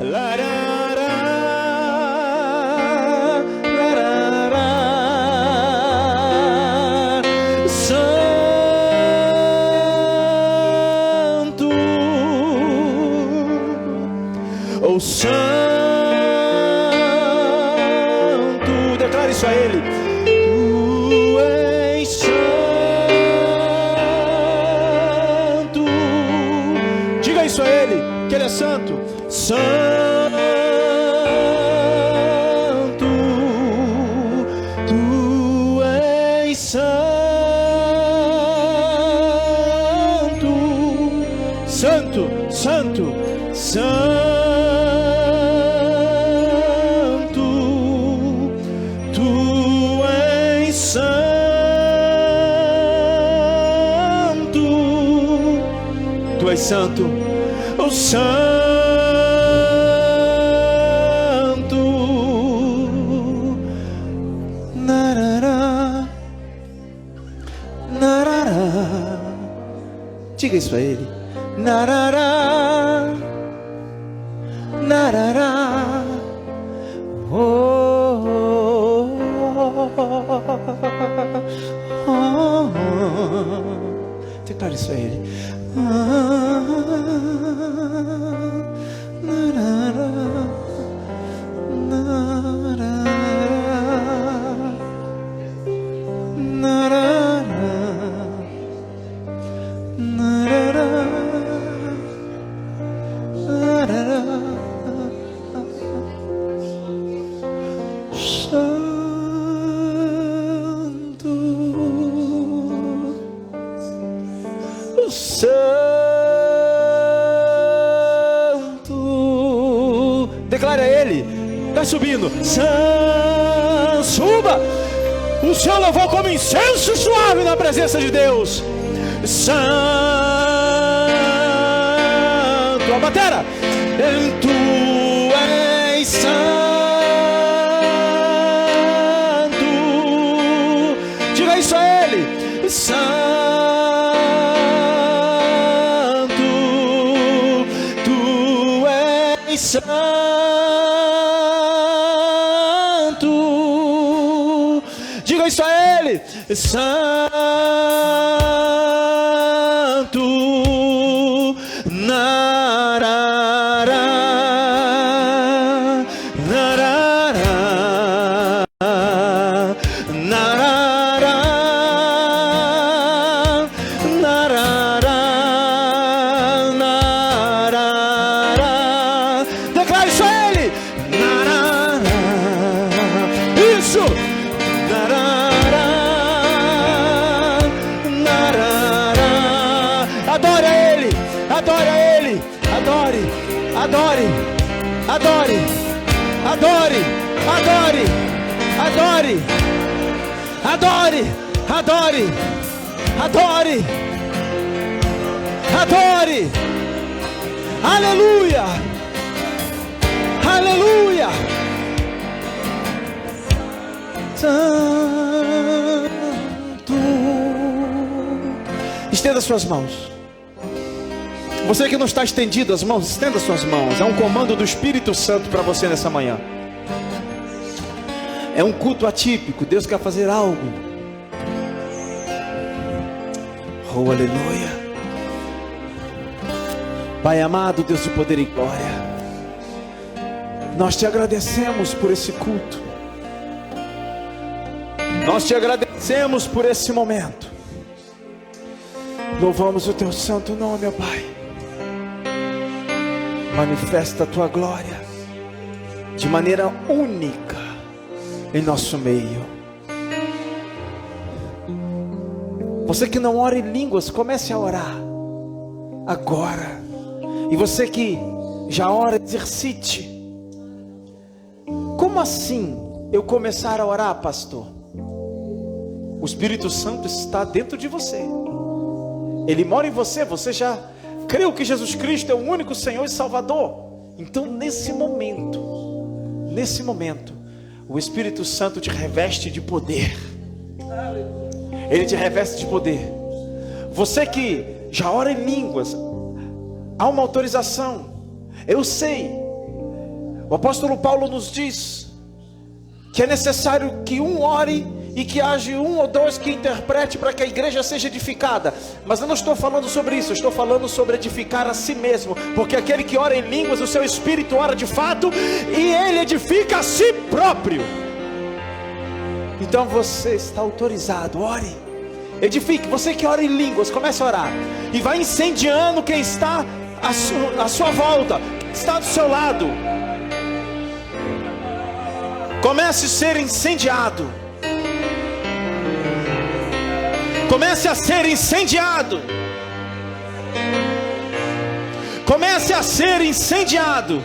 Santo, oh Santo, declare isso a Ele. Tu és santo, diga isso a Ele, que Ele é santo. Santo, tu és santo, santo, santo, santo. Santo, o Santo, narará, narará, diga isso a Ele, narará, narará, oh, oh, oh, oh, oh. Declare isso a Ele. Declare a Ele, vai subindo, suba, o seu louvor como incenso suave na presença de Deus. Santo, a batera, tu és santo, diga isso a Ele, santo, tu és santo. Diga isso a Ele, Santo, narará, narará, narará, narará, narará. Declare isso a Ele, narará, isso. Adore a Ele, adore a Ele, adore, adore, adore, adore, adore, adore, adore, adore, adore, adore, aleluia, aleluia. Santo, estenda suas mãos. Você que não está estendido as mãos, estenda suas mãos. É um comando do Espírito Santo para você nessa manhã. É um culto atípico. Deus quer fazer algo. Oh, aleluia. Pai amado, Deus de poder e glória, nós te agradecemos por esse culto. Nós te agradecemos por esse momento. Louvamos o teu santo nome, ó Pai. Manifesta a tua glória de maneira única em nosso meio. Você que não ora em línguas, comece a orar agora. E você que já ora, exercite. Como assim eu começar a orar, pastor? O Espírito Santo está dentro de você. Ele mora em você. Você já creu que Jesus Cristo é o único Senhor e Salvador? Então nesse momento, o Espírito Santo te reveste de poder. Ele te reveste de poder. Você que já ora em línguas, há uma autorização. Eu sei O apóstolo Paulo nos diz que é necessário que um ore e que haja um ou dois que interprete para que a igreja seja edificada. Mas eu não estou falando sobre isso, eu estou falando sobre edificar a si mesmo. Porque aquele que ora em línguas, o seu espírito ora de fato e ele edifica a si próprio. Então você está autorizado, ore, edifique. Você que ora em línguas, comece a orar e vai incendiando quem está à sua volta, quem está do seu lado. Comece a ser incendiado. Comece a ser incendiado. Comece a ser incendiado.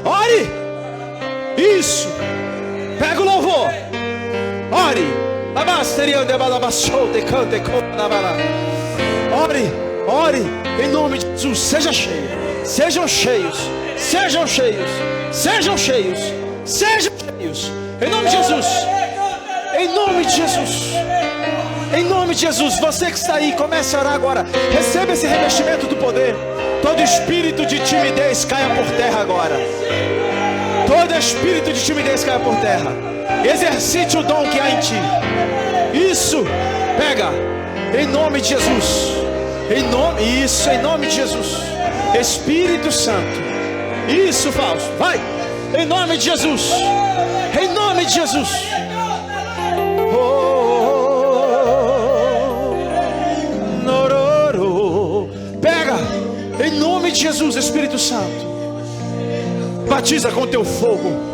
Ore. Isso. Pega o louvor. Ore. Ore. Em nome de Jesus. Seja cheio. Sejam cheios. Sejam cheios. Sejam cheios. Sejam cheios. Em nome de Jesus. Em nome de Jesus. Em nome de Jesus. Você que está aí, comece a orar agora. Receba esse revestimento do poder. Todo espírito de timidez caia por terra agora. Todo espírito de timidez caia por terra. Exercite o dom que há em ti. Isso. Pega. Em nome de Jesus. Isso, em nome de Jesus. Espírito Santo. Isso, Fausto. Vai. Em nome de Jesus. Em nome de Jesus. Pega. Em nome de Jesus, Espírito Santo. Batiza com teu fogo.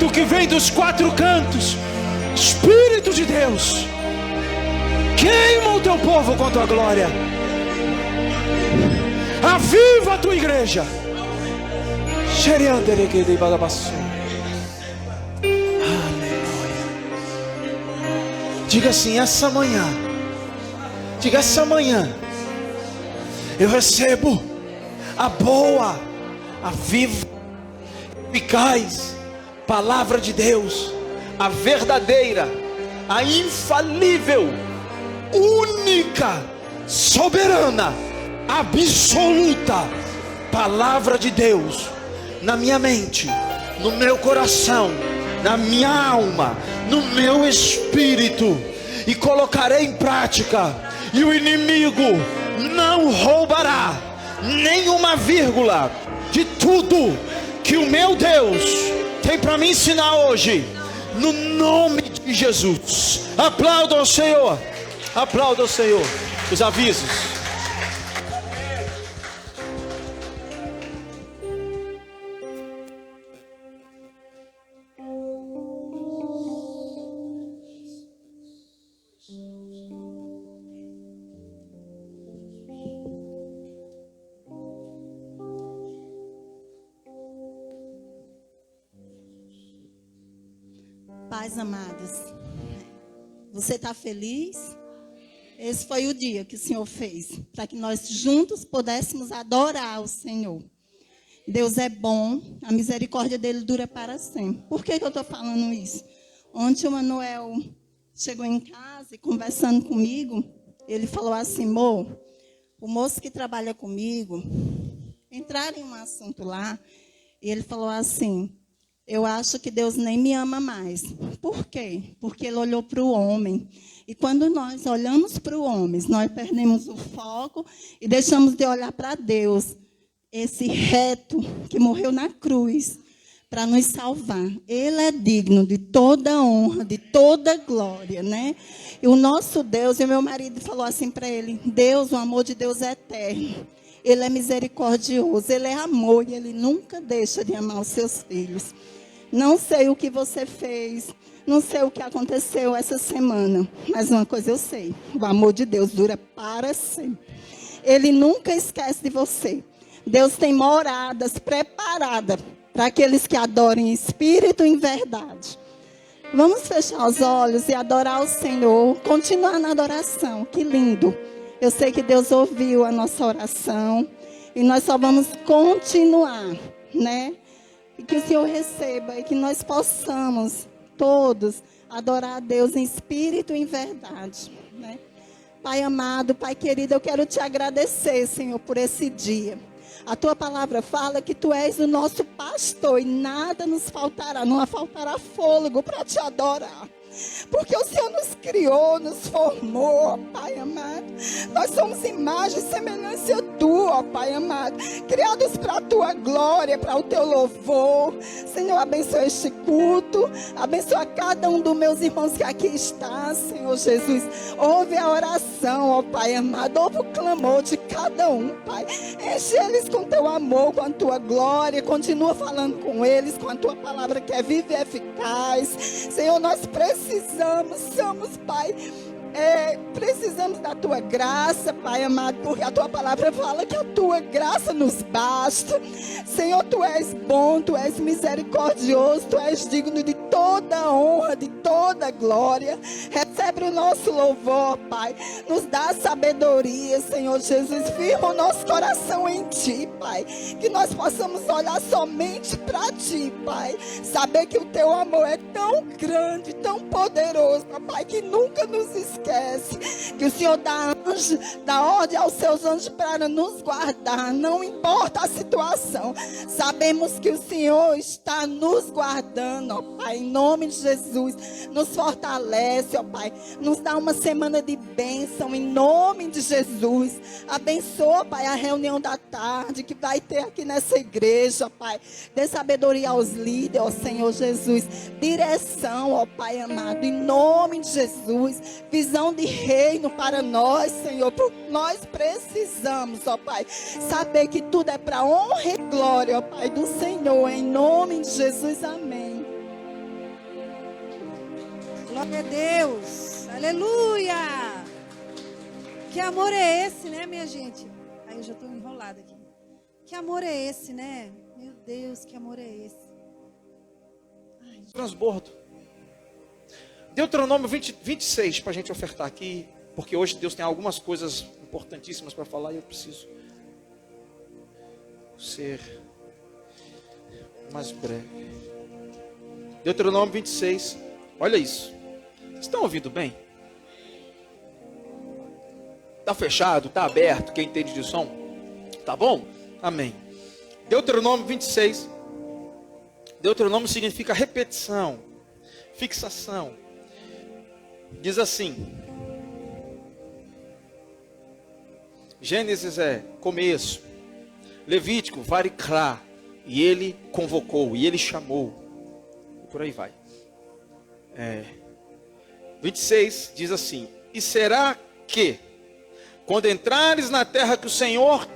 Vento que vem dos quatro cantos, Espírito de Deus, queima o teu povo com tua glória. Aviva a tua igreja. Aleluia. Diga assim: essa manhã. Diga: essa manhã eu recebo a boa, a viva, eficaz palavra de Deus, a verdadeira, a infalível, única, soberana, absoluta palavra de Deus na minha mente, no meu coração, na minha alma, no meu espírito, e colocarei em prática, e o inimigo não roubará nenhuma vírgula de tudo que o meu Deus tem para me ensinar hoje, no nome de Jesus. Aplauda o Senhor. Aplauda o Senhor. Os avisos. Pais amados, você está feliz? Esse foi o dia que o Senhor fez, para que nós juntos pudéssemos adorar o Senhor. Deus é bom, a misericórdia dele dura para sempre. Por que eu estou falando isso? Ontem o Manuel chegou em casa e conversando comigo, ele falou assim: Mô, o moço que trabalha comigo, entraram em um assunto lá, e ele falou assim: eu acho que Deus nem me ama mais. Por quê? Porque ele olhou para o homem. E quando nós olhamos para o homem, nós perdemos o foco e deixamos de olhar para Deus. Esse reto que morreu na cruz para nos salvar. Ele é digno de toda honra, de toda glória, né? E o nosso Deus, e o meu marido falou assim para ele: Deus, o amor de Deus é eterno. Ele é misericordioso, ele é amor e ele nunca deixa de amar os seus filhos. Não sei o que você fez, não sei o que aconteceu essa semana, mas uma coisa eu sei: o amor de Deus dura para sempre. Ele nunca esquece de você. Deus tem moradas preparadas para aqueles que adoram em espírito e em verdade. Vamos fechar os olhos e adorar o Senhor, continuar na adoração. Que lindo. Eu sei que Deus ouviu a nossa oração e nós só vamos continuar, né? E que o Senhor receba e que nós possamos todos adorar a Deus em espírito e em verdade, né? Pai amado, Pai querido, eu quero te agradecer, Senhor, por esse dia. A tua palavra fala que tu és o nosso pastor e nada nos faltará, não faltará fôlego para te adorar. Porque o Senhor nos criou, nos formou, ó Pai amado. Nós somos imagem e semelhança tua, ó Pai amado. Criados para a tua glória, para o teu louvor. Senhor, abençoa este culto. Abençoa cada um dos meus irmãos que aqui está, Senhor Jesus. Ouve a oração, ó Pai amado. Ouve o clamor de cada um, Pai. Enche eles com teu amor, com a tua glória. Continua falando com eles, com a tua palavra que é viva e eficaz. Senhor, nós precisamos, Pai, precisamos da tua graça, Pai amado, porque a tua palavra fala que a tua graça nos basta. Senhor, tu és bom, tu és misericordioso, tu és digno de toda honra, de toda glória. Recebe o nosso louvor, Pai. Nos dá sabedoria, Senhor Jesus. Firma o nosso coração em ti, Pai. Que nós possamos olhar somente para ti, Pai. Saber que o teu amor é tão grande, tão poderoso, Pai, que nunca nos esquece. Que o Senhor dá ordem aos seus anjos para nos guardar. Não importa a situação. Sabemos que o Senhor está nos guardando, ó Pai. Em nome de Jesus. Nos fortalece, ó Pai. Nos dá uma semana de bênção. Em nome de Jesus. Abençoa, Pai, a reunião da tarde que vai ter aqui nessa igreja, ó Pai. Dê sabedoria aos líderes, ó Senhor Jesus. Direção, ó Pai amado. Em nome de Jesus. Visão de reino para nós, Senhor. Porque nós precisamos, ó Pai. Saber que tudo é para honra e glória, ó Pai, do Senhor. Em nome de Jesus. Amém. Glória a Deus. Aleluia. Que amor é esse, né, minha gente? Aí eu já estou enrolada aqui. Que amor é esse, né? Meu Deus, que amor é esse? Ai, Transbordo. Deuteronômio 26 para a gente ofertar aqui, porque hoje Deus tem algumas coisas importantíssimas para falar e eu preciso ser mais breve. Deuteronômio 26, olha isso. Vocês estão ouvindo bem? Está fechado? Está aberto? Quem entende de som? Tá bom? Amém. Deuteronômio 26. Deuteronômio significa repetição, fixação. Diz assim. Gênesis é começo. Levítico, varicrá. E ele convocou, e ele chamou. E por aí vai. 26 diz assim. E será que, quando entrares na terra que o Senhor,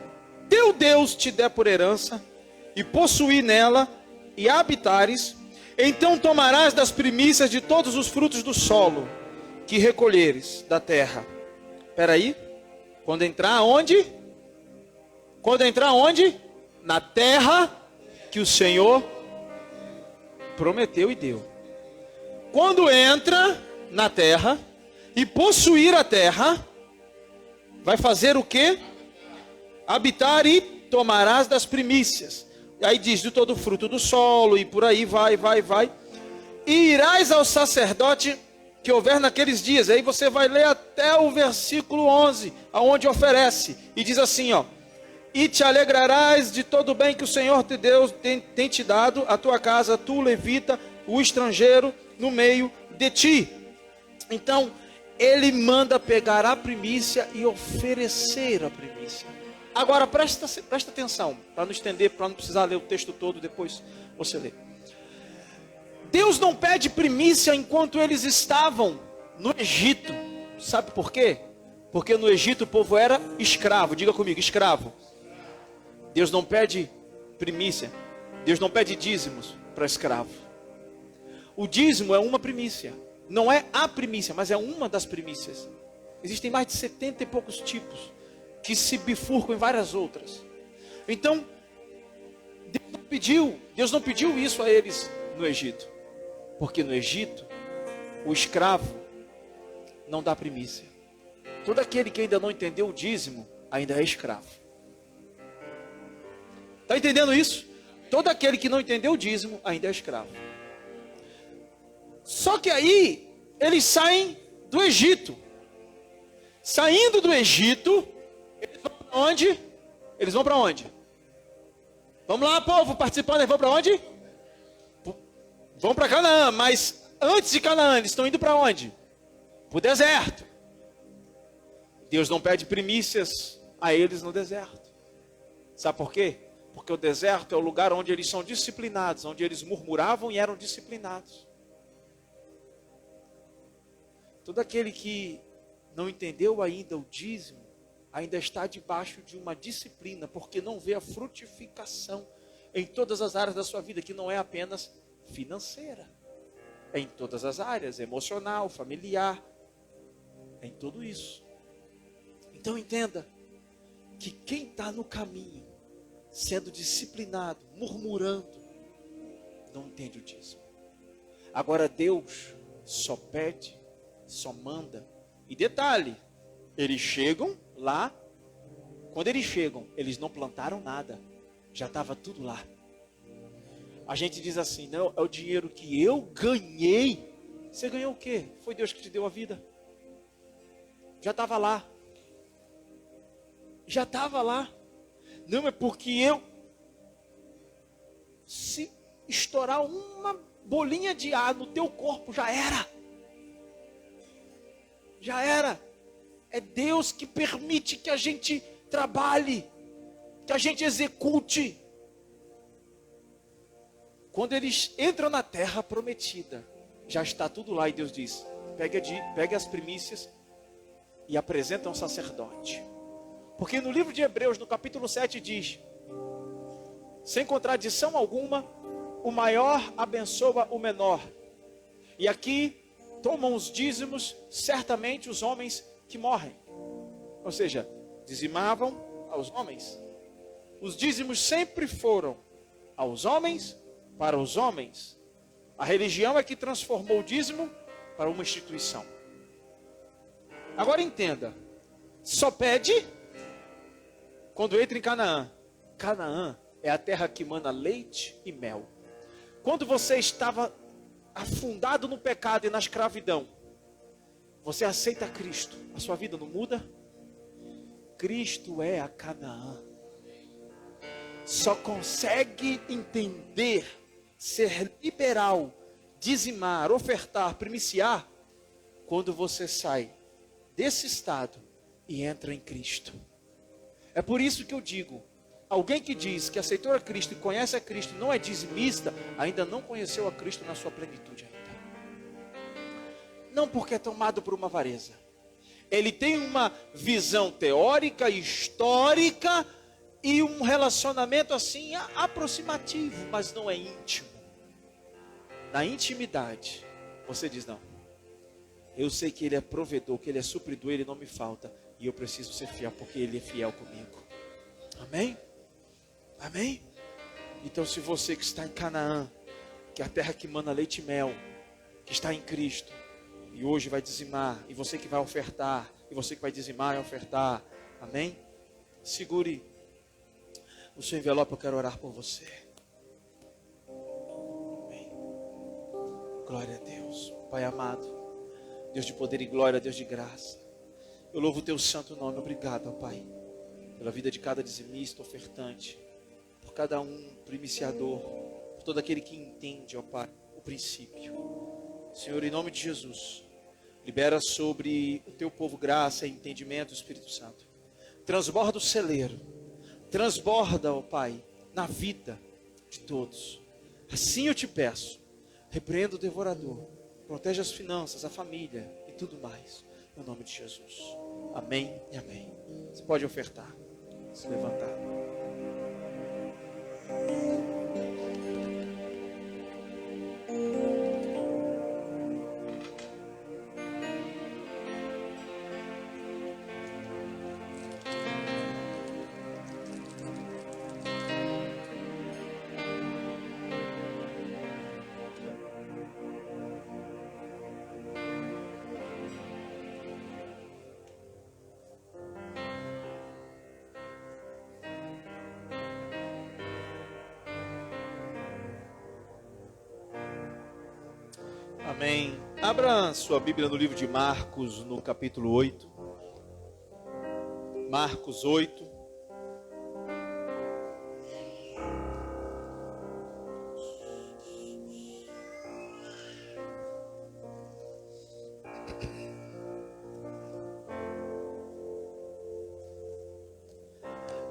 teu Deus, te der por herança, e possuir nela, e habitares, então tomarás das primícias de todos os frutos do solo, que recolheres da terra. Espera aí. Quando entrar onde? Quando entrar onde? Na terra que o Senhor prometeu e deu. Quando entra na terra e possuir a terra, vai fazer o quê? Habitar e tomarás das primícias. E aí diz de todo o fruto do solo e por aí vai. E irás ao sacerdote que houver naqueles dias. Aí você vai ler até o versículo 11, aonde oferece. E diz assim, ó. E te alegrarás de todo o bem que o Senhor teu Deus tem te dado, a tua casa, tu levita, o estrangeiro no meio de ti. Então, ele manda pegar a primícia e oferecer a primícia. Agora, presta atenção, para não estender, para não precisar ler o texto todo, depois você lê. Deus não pede primícia enquanto eles estavam no Egito. Sabe por quê? Porque no Egito o povo era escravo. Diga comigo, escravo. Deus não pede primícia. Deus não pede dízimos para escravo. O dízimo é uma primícia. Não é a primícia, mas é uma das primícias. Existem mais de 70 e poucos tipos que se bifurcam em várias outras. Então, Deus Deus não pediu isso a eles no Egito. Porque no Egito, o escravo não dá primícia. Todo aquele que ainda não entendeu o dízimo, ainda é escravo. Está entendendo isso? Todo aquele que não entendeu o dízimo, ainda é escravo. Só que aí, eles saem do Egito. Saindo do Egito, eles vão para onde? Eles vão para onde? Vamos lá, povo, participando, eles vão para onde? Vão para Canaã, mas antes de Canaã, eles estão indo para onde? Para o deserto. Deus não pede primícias a eles no deserto. Sabe por quê? Porque o deserto é o lugar onde eles são disciplinados, onde eles murmuravam e eram disciplinados. Todo aquele que não entendeu ainda o dízimo, ainda está debaixo de uma disciplina, porque não vê a frutificação em todas as áreas da sua vida, que não é apenas financeira, é em todas as áreas, emocional, familiar, é em tudo isso. Então entenda que quem está no caminho, sendo disciplinado, murmurando, não entende o dízimo. Agora Deus só pede, só manda. E detalhe, eles chegam lá, quando eles chegam, eles não plantaram nada, já estava tudo lá. A gente diz assim, não, é o dinheiro que eu ganhei. Você ganhou o quê? Foi Deus que te deu a vida. Já estava lá. Já estava lá. Não é porque eu, se estourar uma bolinha de ar no teu corpo, já era. Já era. É Deus que permite que a gente trabalhe, que a gente execute. Quando eles entram na terra prometida, já está tudo lá e Deus diz, pegue as primícias e apresenta um sacerdote. Porque no livro de Hebreus, no capítulo 7 diz, sem contradição alguma, o maior abençoa o menor. E aqui tomam os dízimos certamente os homens que morrem. Ou seja, dizimavam aos homens. Os dízimos sempre foram aos homens, para os homens. A religião é que transformou o dízimo para uma instituição. Agora entenda, só pede quando entra em Canaã. Canaã é a terra que mana leite e mel. Quando você estava afundado no pecado e na escravidão, você aceita Cristo, a sua vida não muda? Cristo é a Canaã. Só consegue entender, ser liberal, dizimar, ofertar, primiciar, quando você sai desse estado e entra em Cristo. É por isso que eu digo, alguém que diz que aceitou a Cristo e conhece a Cristo e não é dizimista, ainda não conheceu a Cristo na sua plenitude ainda. Não porque é tomado por uma avareza. Ele tem uma visão teórica, histórica e um relacionamento assim aproximativo, mas não é íntimo. Na intimidade, você diz não. Eu sei que Ele é provedor, que Ele é supridor, Ele não me falta. E eu preciso ser fiel, porque Ele é fiel comigo. Amém? Amém? Então se você que está em Canaã, que é a terra que mana leite e mel, que está em Cristo, e hoje vai dizimar, e você que vai ofertar, e você que vai dizimar e ofertar, amém? Segure o seu envelope, eu quero orar por você. Amém. Glória a Deus, Pai amado, Deus de poder e glória, Deus de graça. Eu louvo o teu santo nome, obrigado, ó Pai, pela vida de cada dizimista, ofertante, por cada um primiciador, por todo aquele que entende, ó Pai, o princípio. Senhor, em nome de Jesus, libera sobre o teu povo graça e entendimento, Espírito Santo. Transborda o celeiro, transborda, ó Pai, na vida de todos. Assim eu te peço, repreenda o devorador, protege as finanças, a família e tudo mais. No nome de Jesus. Amém e amém. Você pode ofertar, se levantar. Amém. Abra sua Bíblia no livro de Marcos, no capítulo 8. Marcos 8.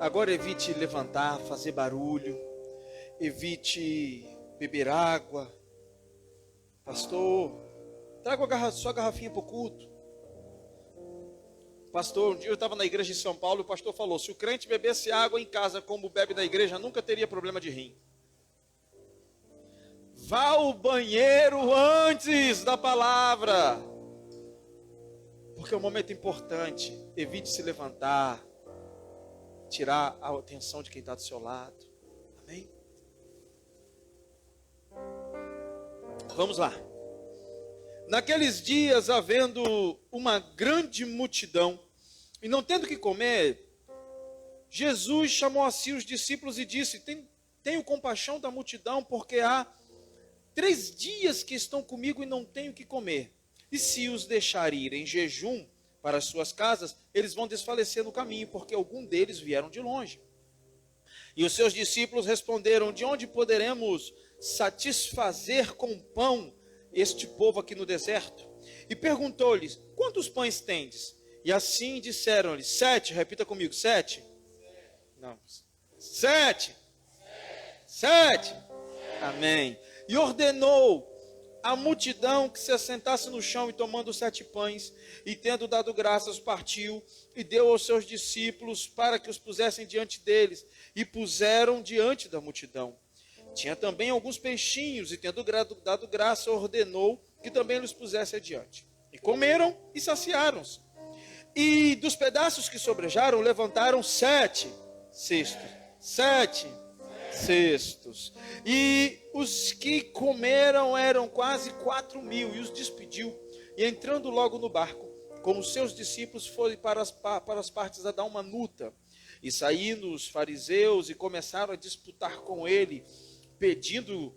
Agora evite levantar, fazer barulho, evite beber água. Pastor, traga sua garrafinha para o culto. Pastor, um dia eu estava na igreja de São Paulo e o pastor falou, se o crente bebesse água em casa como bebe na igreja, nunca teria problema de rim. Vá ao banheiro antes da palavra, porque é um momento importante. Evite se levantar, tirar a atenção de quem está do seu lado. Amém? Vamos lá. Naqueles dias, havendo uma grande multidão, e não tendo que comer, Jesus chamou a si os discípulos e disse, tenho compaixão da multidão, porque há 3 dias que estão comigo e não tenho que comer. E se os deixar ir em jejum para as suas casas, eles vão desfalecer no caminho, porque algum deles vieram de longe. E os seus discípulos responderam, de onde poderemos satisfazer com pão este povo aqui no deserto? E perguntou-lhes, quantos pães tendes? E assim disseram-lhe, 7, repita comigo, 7? Não, 7. 7. Amém. E ordenou a multidão que se assentasse no chão, e tomando 7 pães, e tendo dado graças, partiu, e deu aos seus discípulos, para que os pusessem diante deles, e puseram diante da multidão. Tinha também alguns peixinhos, e tendo dado graça, ordenou que também lhes pusesse adiante. E comeram e saciaram-se. E dos pedaços que sobrejaram, levantaram 7 cestos. 7 cestos. E os que comeram eram quase 4.000, e os despediu. E entrando logo no barco, com os seus discípulos, foi para as partes a dar uma nuta. E saíram os fariseus e começaram a disputar com ele, pedindo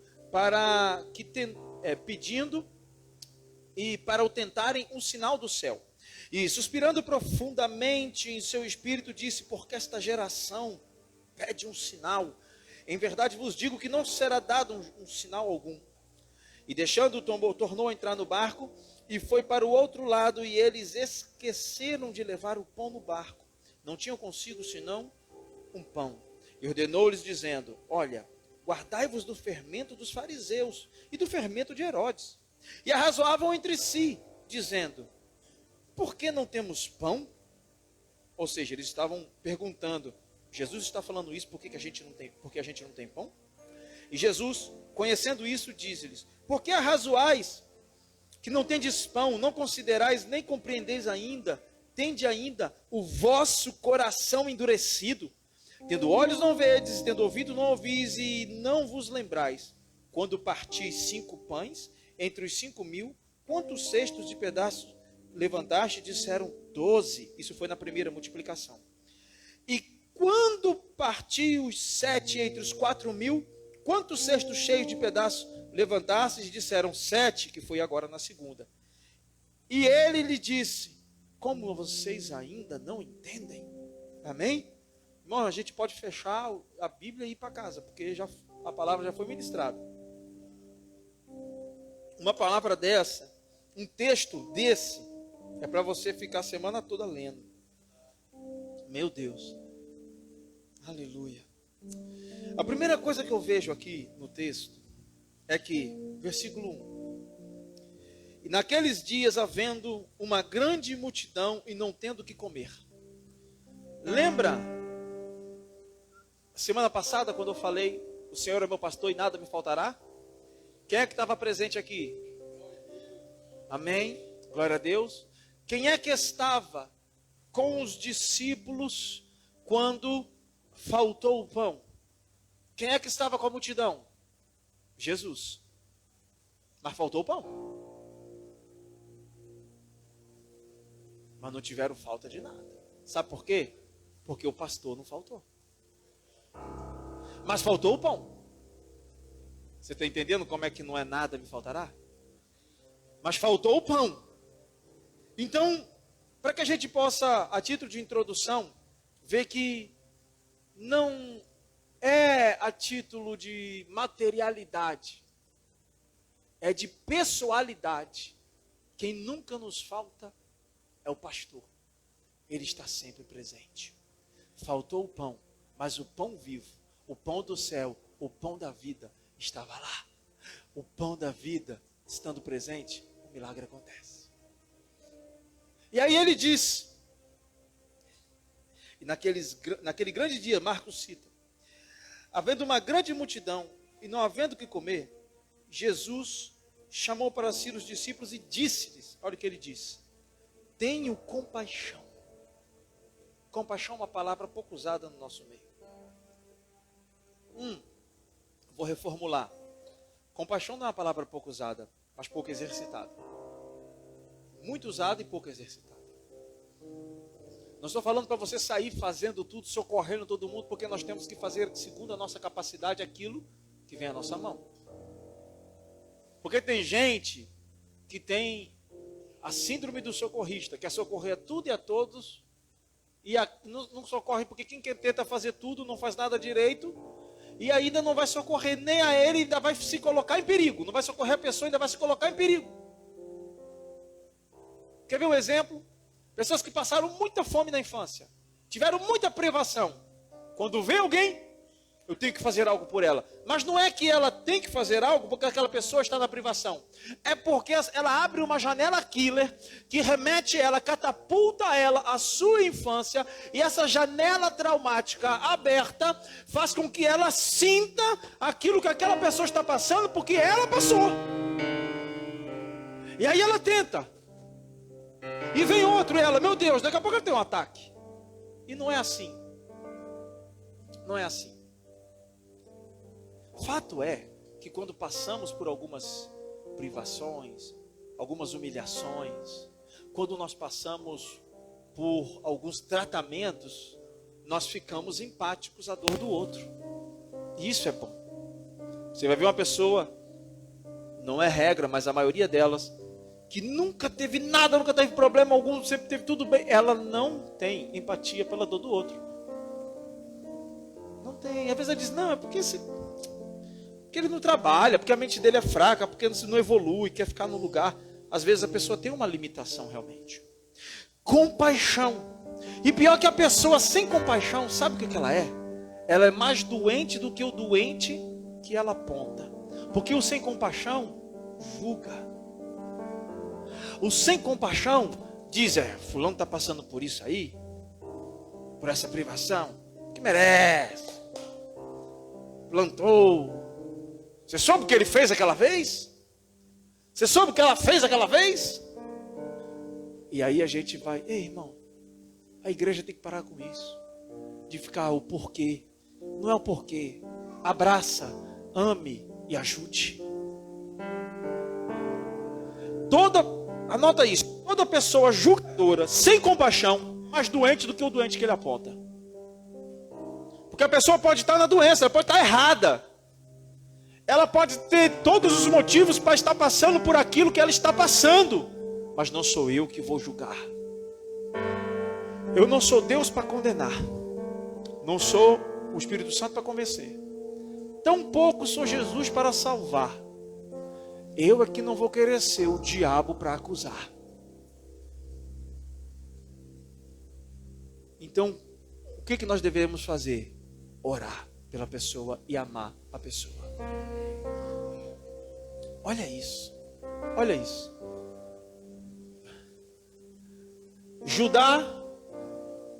e para o tentarem um sinal do céu. E suspirando profundamente em seu espírito, disse, porque esta geração pede um sinal. Em verdade vos digo que não será dado um sinal algum. E deixando, tornou a entrar no barco, e foi para o outro lado, e eles esqueceram de levar o pão no barco. Não tinham consigo senão um pão. E ordenou-lhes, dizendo, olha, guardai-vos do fermento dos fariseus e do fermento de Herodes. E arrazoavam entre si, dizendo, por que não temos pão? Ou seja, eles estavam perguntando, Jesus está falando isso porque a gente não tem pão? E Jesus, conhecendo isso, diz-lhes, por que arrazoais que não tendes pão, não considerais nem compreendeis ainda, tende ainda o vosso coração endurecido? Tendo olhos não vedes, tendo ouvido não ouvis, e não vos lembrais. Quando partis 5 pães, entre os 5.000, quantos cestos de pedaços levantaste? Disseram 12. Isso foi na primeira multiplicação. E quando partiu os 7 entre os 4.000, quantos cestos cheios de pedaços levantastes? Disseram 7, que foi agora na segunda. E ele lhe disse, como vocês ainda não entendem? Amém? Irmão, a gente pode fechar a Bíblia e ir para casa, porque a palavra já foi ministrada. Uma palavra dessa, um texto desse, é para você ficar a semana toda lendo. Meu Deus. Aleluia. A primeira coisa que eu vejo aqui no texto é que, versículo 1. E naqueles dias, havendo uma grande multidão e não tendo o que comer. Lembra? Semana passada, quando eu falei, o Senhor é meu pastor e nada me faltará? Quem é que estava presente aqui? Amém? Glória a Deus. Quem é que estava com os discípulos quando faltou o pão? Quem é que estava com a multidão? Jesus. Mas faltou o pão. Mas não tiveram falta de nada. Sabe por quê? Porque o pastor não faltou. Mas faltou o pão. Você está entendendo como é que não é nada me faltará? mas faltou o pão. Então, para que a gente possa, a título de introdução, ver que não é a título de materialidade, é de pessoalidade. Quem nunca nos falta é o pastor. Ele está sempre presente. Faltou o pão, mas o pão vivo, o pão do céu, o pão da vida estava lá. O pão da vida estando presente, o milagre acontece. E aí ele diz, e naquele grande dia, Marcos cita, havendo uma grande multidão e não havendo o que comer, Jesus chamou para si os discípulos e disse-lhes, olha o que ele disse: tenho compaixão. Compaixão é uma palavra pouco usada no nosso meio. Vou reformular. Compaixão não é uma palavra pouco usada, mas pouco exercitada. Muito usada e pouco exercitada. Não estou falando para você sair fazendo tudo, socorrendo todo mundo, porque nós temos que fazer, segundo a nossa capacidade, aquilo que vem à nossa mão. Porque tem gente que tem a síndrome do socorrista, quer socorrer a tudo e a todos, e não socorre porque quem tenta fazer tudo não faz nada direito, e ainda não vai socorrer nem a ele, ainda vai se colocar em perigo. Não vai socorrer a pessoa, ainda vai se colocar em perigo. Quer ver um exemplo? Pessoas que passaram muita fome na infância, tiveram muita privação. Quando vem alguém, eu tenho que fazer algo por ela. Mas não é que ela tem que fazer algo porque aquela pessoa está na privação. É porque ela abre uma janela killer que remete ela, catapulta ela à sua infância. E essa janela traumática aberta faz com que ela sinta aquilo que aquela pessoa está passando porque ela passou. E aí ela tenta. E vem outro e ela, meu Deus, daqui a pouco ela tem um ataque. E não é assim. Não é assim. Fato é que quando passamos por algumas privações, algumas humilhações, quando nós passamos por alguns tratamentos, nós ficamos empáticos à dor do outro. E isso é bom. Você vai ver uma pessoa, não é regra, mas a maioria delas, que nunca teve nada, nunca teve problema algum, sempre teve tudo bem, ela não tem empatia pela dor do outro. Não tem. Às vezes ela diz, não, é porque ele não trabalha, porque a mente dele é fraca, porque não evolui, quer ficar no lugar. Às vezes a pessoa tem uma limitação realmente. Compaixão. E pior que a pessoa sem compaixão, sabe o que ela é? Ela é mais doente do que o doente que ela aponta. Porque o sem compaixão julga. O sem compaixão diz, fulano está passando por isso aí, por essa privação, que merece. Plantou. Você soube o que ele fez aquela vez? Você soube o que ela fez aquela vez? E aí a gente vai, ei irmão, a igreja tem que parar com isso. De ficar o porquê. Não é o porquê. Abraça, ame e ajude. Anota isso, toda pessoa julgadora, sem compaixão, mais doente do que o doente que ele aponta. Porque a pessoa pode estar na doença, ela pode estar errada. Ela pode ter todos os motivos para estar passando por aquilo que ela está passando. Mas não sou eu que vou julgar. Eu não sou Deus para condenar. Não sou o Espírito Santo para convencer. Tampouco sou Jesus para salvar. Eu é que não vou querer ser o diabo para acusar. Então, o que nós devemos fazer? Orar pela pessoa e amar a pessoa. Olha isso. Olha isso. Judá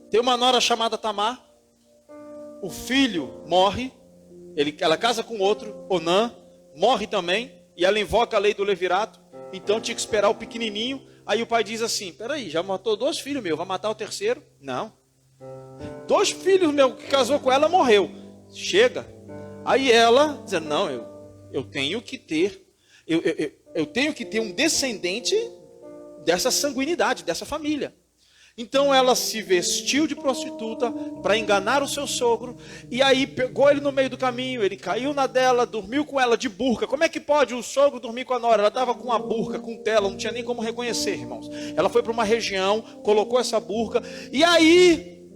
tem uma nora chamada Tamar. O filho morre. Ela casa com outro, Onã, morre também. E ela invoca a lei do levirato. Então tinha que esperar o pequenininho. Aí o pai diz assim, peraí, já matou 2 filhos meus, vai matar o terceiro? Não. 2 filhos meus que casou com ela morreu. Chega. Aí ela diz, não, eu tenho que ter, eu tenho que ter um descendente dessa sanguinidade, dessa família. Então ela se vestiu de prostituta para enganar o seu sogro. E aí pegou ele no meio do caminho. Ele caiu na dela, dormiu com ela de burca. Como é que pode o sogro dormir com a nora? Ela estava com a burca, com tela, não tinha nem como reconhecer, irmãos. Ela foi para uma região, colocou essa burca. E aí,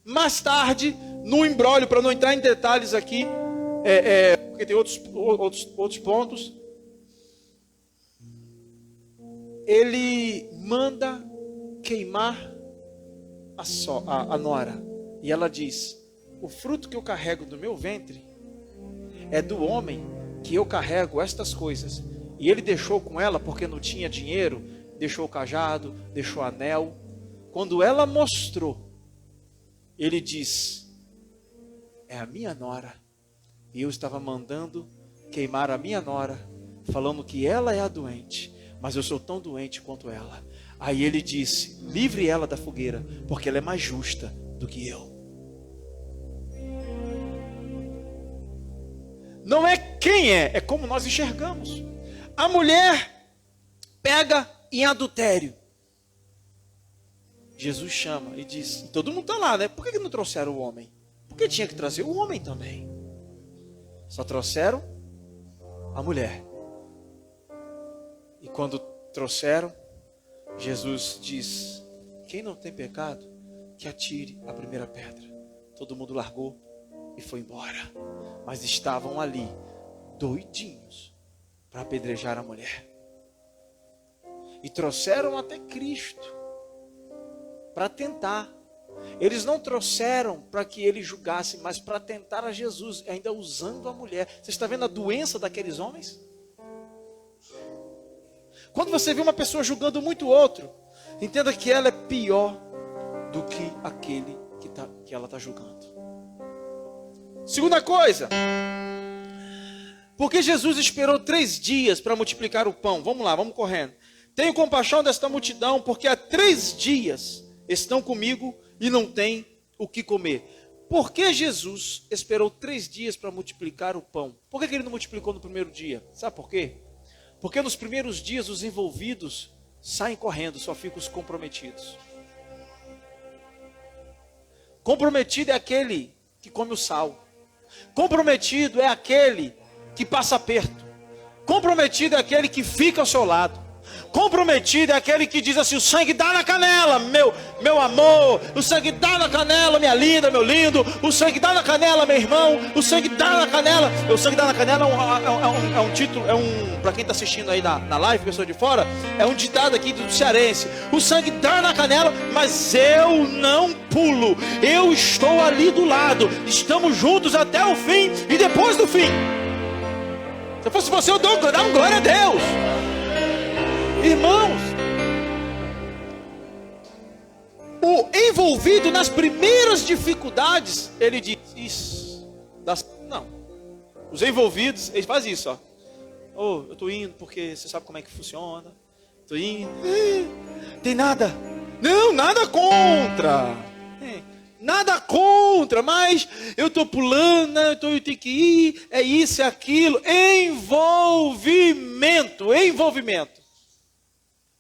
mais tarde, no imbróglio, para não entrar em detalhes aqui, porque tem outros pontos, ele manda queimar a nora. E ela diz: o fruto que eu carrego do meu ventre é do homem que eu carrego estas coisas. E ele deixou com ela porque não tinha dinheiro, deixou o cajado, deixou o anel. Quando ela mostrou, ele diz: é a minha nora. E eu estava mandando queimar a minha nora, falando que ela é a doente, mas eu sou tão doente quanto ela. Aí ele disse: livre ela da fogueira, porque ela é mais justa do que eu. Não é quem é como nós enxergamos. A mulher pega em adultério. Jesus chama e diz, e todo mundo está lá, né? Por que não trouxeram o homem? Porque tinha que trazer o homem também. Só trouxeram a mulher. E quando trouxeram, Jesus diz: quem não tem pecado, que atire a primeira pedra. Todo mundo largou e foi embora. Mas estavam ali, doidinhos, para apedrejar a mulher. E trouxeram até Cristo, para tentar. Eles não trouxeram para que ele julgasse, mas para tentar a Jesus, ainda usando a mulher. Você está vendo a doença daqueles homens? Quando você vê uma pessoa julgando muito outro, entenda que ela é pior do que aquele que ela está julgando. Segunda coisa, porque Jesus esperou 3 dias para multiplicar o pão? Vamos lá, vamos correndo. Tenho compaixão desta multidão, porque há 3 dias estão comigo e não têm o que comer. Por que Jesus esperou 3 dias para multiplicar o pão? Por que ele não multiplicou no primeiro dia? Sabe por quê? Porque nos primeiros dias os envolvidos saem correndo, só ficam os comprometidos. Comprometido é aquele que come o sal. Comprometido é aquele que passa aperto. Comprometido é aquele que fica ao seu lado. Comprometido é aquele que diz assim: o sangue dá na canela, meu amor. O sangue dá na canela, minha linda, meu lindo. O sangue dá na canela, meu irmão. O sangue dá na canela. O sangue dá na canela é um título, para quem está assistindo aí na live, pessoa de fora, é um ditado aqui do cearense. O sangue dá na canela, mas eu não pulo. Eu estou ali do lado. Estamos juntos até o fim e depois do fim. Se eu fosse você, eu dava glória a Deus. Irmãos, o envolvido nas primeiras dificuldades, ele diz: isso, não. Os envolvidos, eles fazem isso, ó. Oh, eu estou indo porque você sabe como é que funciona. Estou indo. Tem nada. Não, nada contra. Nada contra, mas eu estou pulando, eu tenho que ir, é isso, é aquilo. Envolvimento.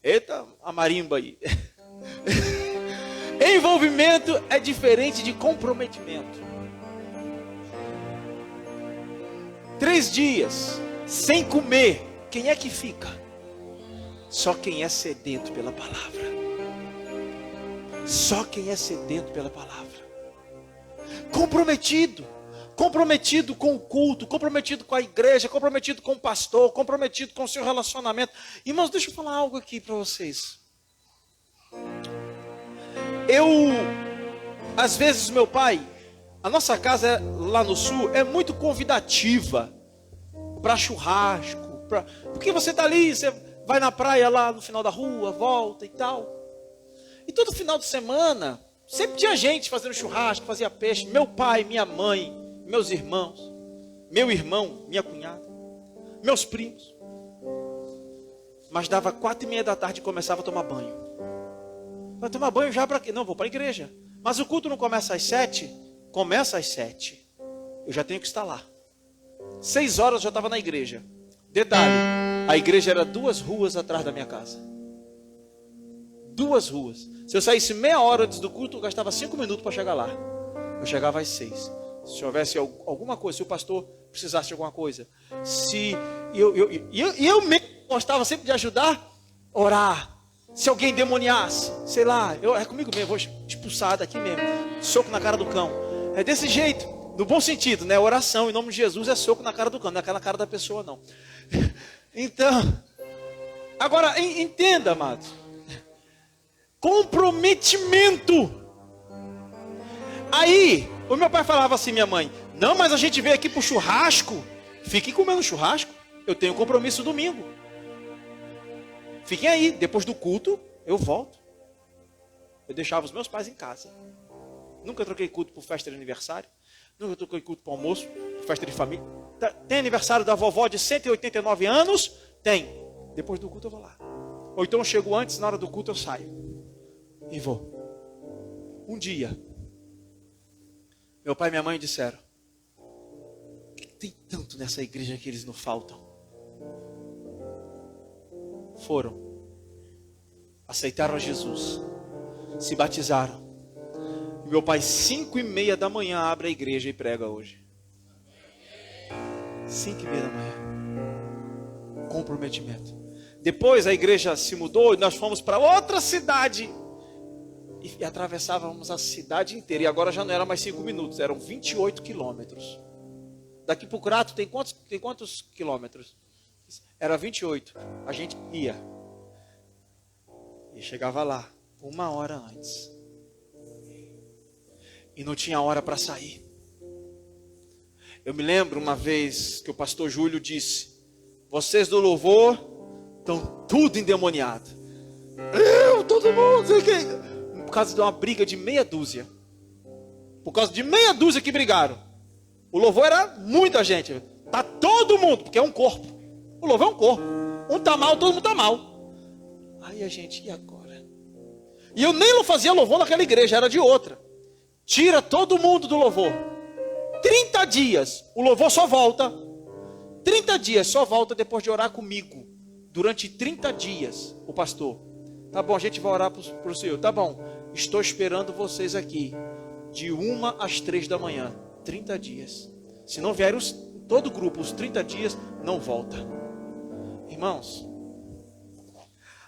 Eita, a marimba aí. Envolvimento é diferente de comprometimento. 3 dias sem comer, quem é que fica? Só quem é sedento pela palavra. Só quem é sedento pela palavra. Comprometido com o culto, comprometido com a igreja, comprometido com o pastor, comprometido com o seu relacionamento. Irmãos, deixa eu falar algo aqui para vocês. Às vezes meu pai, a nossa casa lá no sul é muito convidativa para churrasco, porque você está ali, você vai na praia lá no final da rua, volta e tal. E todo final de semana, sempre tinha gente fazendo churrasco, fazia peixe. Meu pai, minha mãe, meus irmãos, meu irmão, minha cunhada, meus primos. Mas dava 4:30 da tarde e começava a tomar banho. Vai tomar banho já para quê? Não, vou para a igreja. Mas o culto não começa às 7? Começa às 7. Eu já tenho que estar lá. 6 horas eu já estava na igreja. Detalhe, a igreja era 2 ruas atrás da minha casa. 2 ruas. Se eu saísse meia hora antes do culto, eu gastava 5 minutos para chegar lá. Eu chegava às 6. Se houvesse alguma coisa, se o pastor precisasse de alguma coisa, se eu mesmo gostava sempre de ajudar, orar. Se alguém demoniasse, sei lá, é comigo mesmo, vou expulsar daqui mesmo. Soco na cara do cão. É desse jeito, no bom sentido, né? Oração em nome de Jesus é soco na cara do cão, não é aquela cara da pessoa, não. Então, agora entenda, amados. Comprometimento. Aí, o meu pai falava assim, minha mãe: não, mas a gente veio aqui pro churrasco. Fiquem comendo churrasco. Eu tenho compromisso domingo. Fiquem aí, depois do culto, eu volto. Eu deixava os meus pais em casa. Nunca troquei culto por festa de aniversário. Nunca troquei culto por almoço, por festa de família. Tem aniversário da vovó de 189 anos? Tem. Depois do culto eu vou lá. Ou então eu chego antes, na hora do culto eu saio. E vou. Um dia, meu pai e minha mãe disseram: tem tanto nessa igreja que eles não faltam. Foram, aceitaram a Jesus, se batizaram. E meu pai, 5:30 da manhã, abre a igreja e prega hoje. 5:30 da manhã. Comprometimento. Depois a igreja se mudou e nós fomos para outra cidade. E atravessávamos a cidade inteira. E agora já não era mais 5 minutos, eram 28 quilômetros. Daqui para o Crato tem quantos quilômetros? Era 28. A gente ia. E chegava lá 1 hora antes. E não tinha hora para sair. Eu me lembro uma vez que o pastor Júlio disse: vocês do louvor estão tudo endemoniado. Todo mundo, sei que. Por causa de uma briga de meia dúzia. Por causa de meia dúzia que brigaram. O louvor era muita gente. Tá todo mundo, porque é um corpo. O louvor é um corpo. Um tá mal, todo mundo tá mal. Aí a gente, e agora? E eu nem fazia louvor naquela igreja, era de outra. Tira todo mundo do louvor. 30 dias, o louvor só volta. 30 dias, só volta depois de orar comigo. Durante 30 dias, o pastor: tá bom, a gente vai orar para o Senhor. Tá bom, estou esperando vocês aqui. De 1 às 3 da manhã. 30 dias. Se não vierem todo o grupo, os 30 dias, não volta. Irmãos,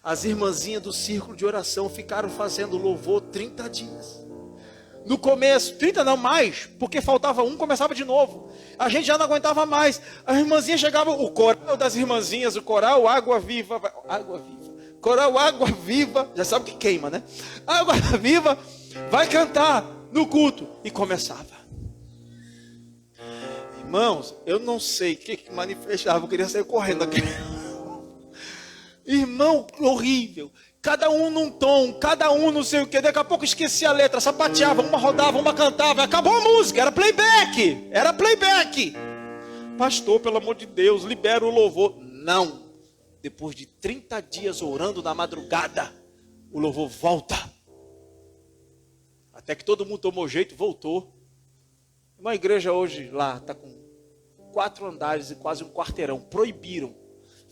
as irmãzinhas do círculo de oração ficaram fazendo louvor 30 dias. No começo, 30 não mais, porque faltava um, começava de novo. A gente já não aguentava mais. As irmãzinhas chegavam, o coral das irmãzinhas, o coral Água Viva. Coral Água Viva, já sabe que queima, né? Água Viva vai cantar no culto. E começava. Irmãos, eu não sei o que manifestava, eu queria sair correndo aqui. Irmão, horrível. Cada um num tom, cada um não sei o que. Daqui a pouco esquecia a letra, sapateava, uma rodava, uma cantava. Acabou a música, era playback. Era playback. Pastor, pelo amor de Deus, libera o louvor. Não. Depois de 30 dias orando na madrugada, o louvor volta. Até que todo mundo tomou jeito, voltou. Uma igreja hoje lá está com 4 andares e quase um quarteirão. Proibiram.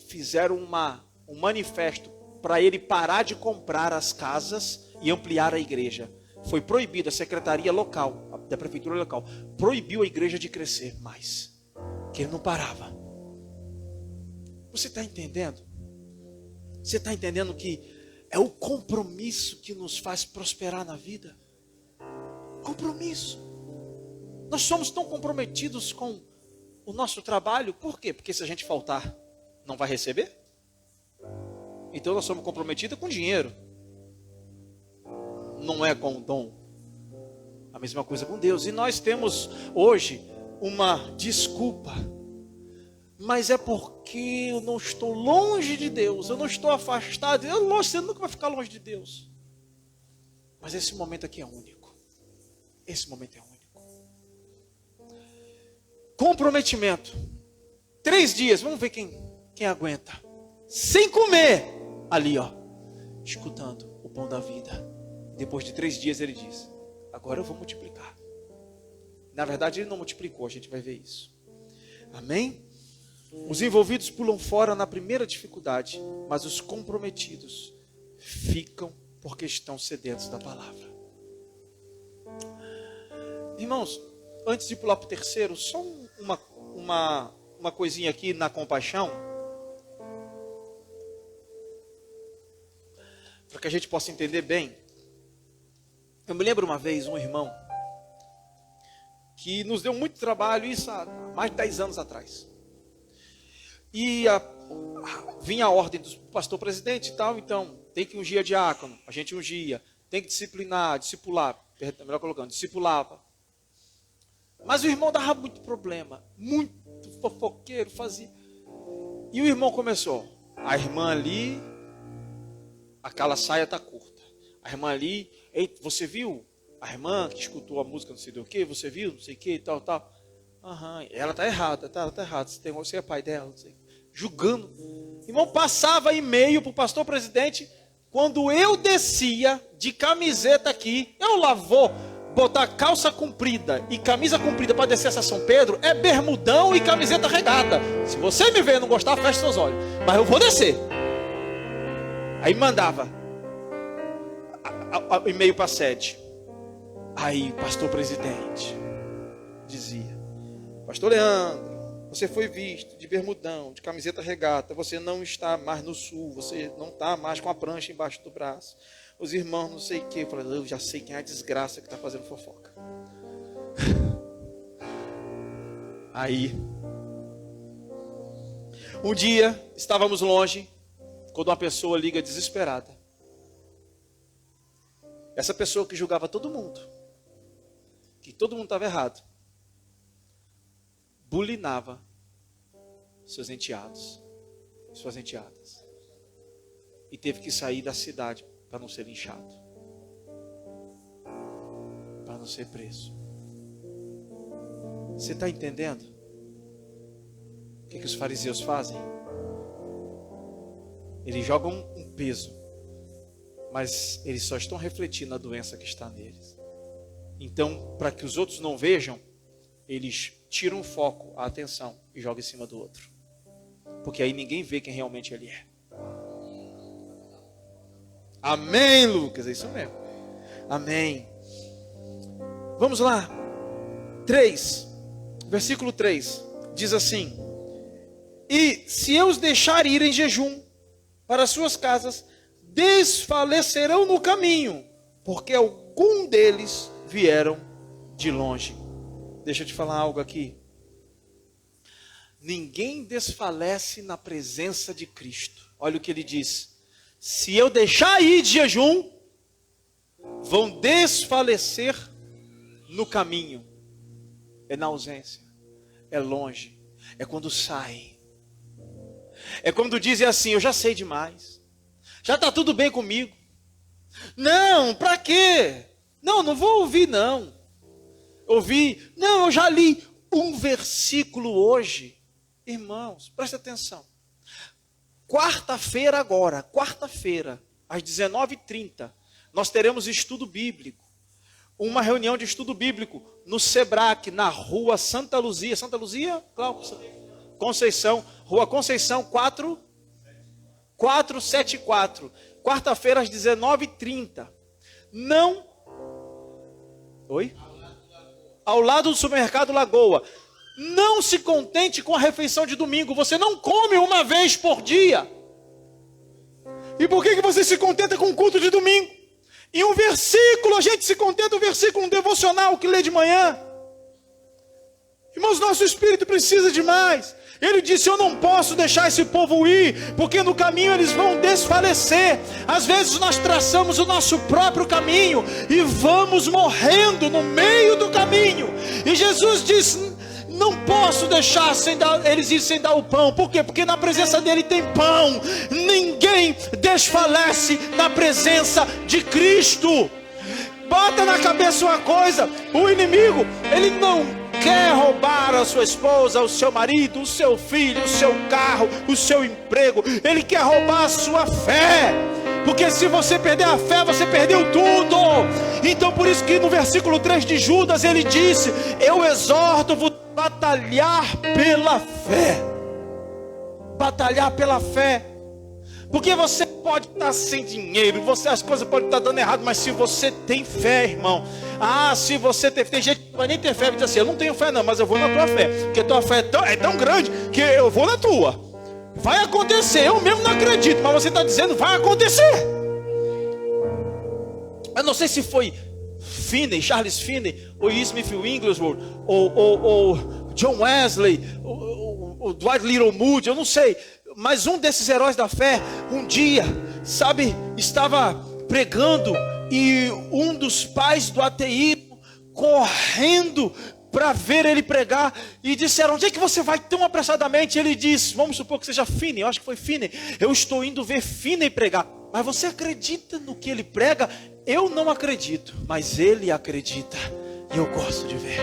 Fizeram um manifesto para ele parar de comprar as casas e ampliar a igreja. Foi proibido, a secretaria local, da prefeitura local, proibiu a igreja de crescer mais. Que ele não parava. Você está entendendo? Você está entendendo que é o compromisso que nos faz prosperar na vida? Compromisso. Nós somos tão comprometidos com o nosso trabalho. Por quê? Porque se a gente faltar, não vai receber? Então nós somos comprometidos com dinheiro. Não é com o dom. A mesma coisa com Deus. E nós temos hoje uma desculpa. Mas é porque eu não estou longe de Deus. Eu não estou afastado. Você nunca vai ficar longe de Deus. Mas esse momento aqui é único. Esse momento é único. Comprometimento. 3 dias. Vamos ver quem aguenta. Sem comer. Ali, ó, escutando o pão da vida. Depois de 3 dias ele diz: agora eu vou multiplicar. Na verdade ele não multiplicou, a gente vai ver isso. Amém? Os envolvidos pulam fora na primeira dificuldade, mas os comprometidos ficam porque estão sedentos da palavra. Irmãos, antes de pular para o terceiro, só uma coisinha aqui na compaixão, para que a gente possa entender bem. Eu me lembro uma vez, um irmão, que nos deu muito trabalho, isso há mais de 10 anos atrás. E vinha a ordem do pastor presidente e tal, então tem que ungir a diácono, a gente ungia, tem que discipular, melhor colocando, discipulava. Mas o irmão dava muito problema, muito fofoqueiro, fazia. E o irmão começou, a irmã ali, aquela saia está curta. A irmã ali, você viu? A irmã que escutou a música, não sei do que, você viu? Não sei o que, tal. Ela está errada, ela está errada. Você é pai dela, não sei. Julgando. Irmão, passava e-mail para o pastor presidente. Quando eu descia de camiseta aqui, eu lá vou botar calça comprida e camisa comprida para descer essa São Pedro, é bermudão e camiseta regata. Se você me ver e não gostar, feche seus olhos. Mas eu vou descer. Aí mandava e-mail para a sede. Aí o pastor presidente dizia: pastor Leandro, você foi visto de bermudão, de camiseta regata, você não está mais no sul, você não está mais com a prancha embaixo do braço. Os irmãos não sei o que. Eu falei, eu já sei quem é a desgraça que está fazendo fofoca. Aí, um dia, estávamos longe, quando uma pessoa liga desesperada. Essa pessoa que julgava todo mundo, que todo mundo estava errado, bulinava seus enteados, suas enteadas, e teve que sair da cidade para não ser linchado, para não ser preso. Você está entendendo o que os fariseus fazem? Eles jogam um peso, mas eles só estão refletindo a doença que está neles. Então, para que os outros não vejam, eles tiram o foco, a atenção e jogam em cima do outro, porque aí ninguém vê quem realmente ele é. Amém, Lucas, é isso mesmo. Amém. Vamos lá. 3, versículo 3, diz assim: e se eu os deixar ir em jejum para suas casas, desfalecerão no caminho, porque algum deles vieram de longe. Deixa eu te falar algo aqui. Ninguém desfalece na presença de Cristo. Olha o que ele diz: se eu deixar ir de jejum, vão desfalecer no caminho. É na ausência, é longe, é quando saem. É quando dizem assim: eu já sei demais, já está tudo bem comigo. Não, para quê? Não vou ouvir não. Ouvir, não, eu já li um versículo hoje. Irmãos, presta atenção. Quarta-feira, às 19h30, nós teremos estudo bíblico. Uma reunião de estudo bíblico no Sebrac, na rua Santa Luzia. Santa Luzia? Conceição. Rua Conceição 474. Quarta-feira, às 19h30. Não. Oi? Ao lado do supermercado Lagoa. Não se contente com a refeição de domingo. Você não come uma vez por dia. E por que você se contenta com o culto de domingo? Em um versículo, a gente se contenta, um versículo, um devocional que lê de manhã. Irmãos, nosso espírito precisa de mais. Ele disse: eu não posso deixar esse povo ir, porque no caminho eles vão desfalecer. Às vezes nós traçamos o nosso próprio caminho e vamos morrendo no meio do caminho. E Jesus disse: não posso deixar eles ir sem dar o pão. Por quê? Porque na presença dele tem pão. Ninguém desfalece na presença de Cristo. Bota na cabeça uma coisa: o inimigo, ele não quer roubar a sua esposa, o seu marido, o seu filho, o seu carro, o seu emprego. Ele quer roubar a sua fé. Porque se você perder a fé, você perdeu tudo. Então por isso que no versículo 3 de Judas ele disse: eu exorto-vos a batalhar pela fé. Batalhar pela fé. Porque você pode estar sem dinheiro, as coisas podem estar dando errado, mas se você tem fé, irmão, se você tem gente que vai nem ter fé e diz assim, eu não tenho fé não, mas eu vou na tua fé, porque tua fé é tão grande que eu vou na tua. Vai acontecer, eu mesmo não acredito, mas você está dizendo, vai acontecer. Eu não sei se foi Finney, Charles Finney, ou Smith Wigglesworth, ou John Wesley, ou Dwight Little Moody, eu não sei, mas um desses heróis da fé, um dia, sabe, estava pregando e um dos pais do ateísmo correndo para ver ele pregar e disseram, onde é que você vai tão apressadamente? Ele disse, vamos supor que seja Finney, eu acho que foi Finney, eu estou indo ver Finney pregar. Mas você acredita no que ele prega? Eu não acredito, mas ele acredita e eu gosto de ver.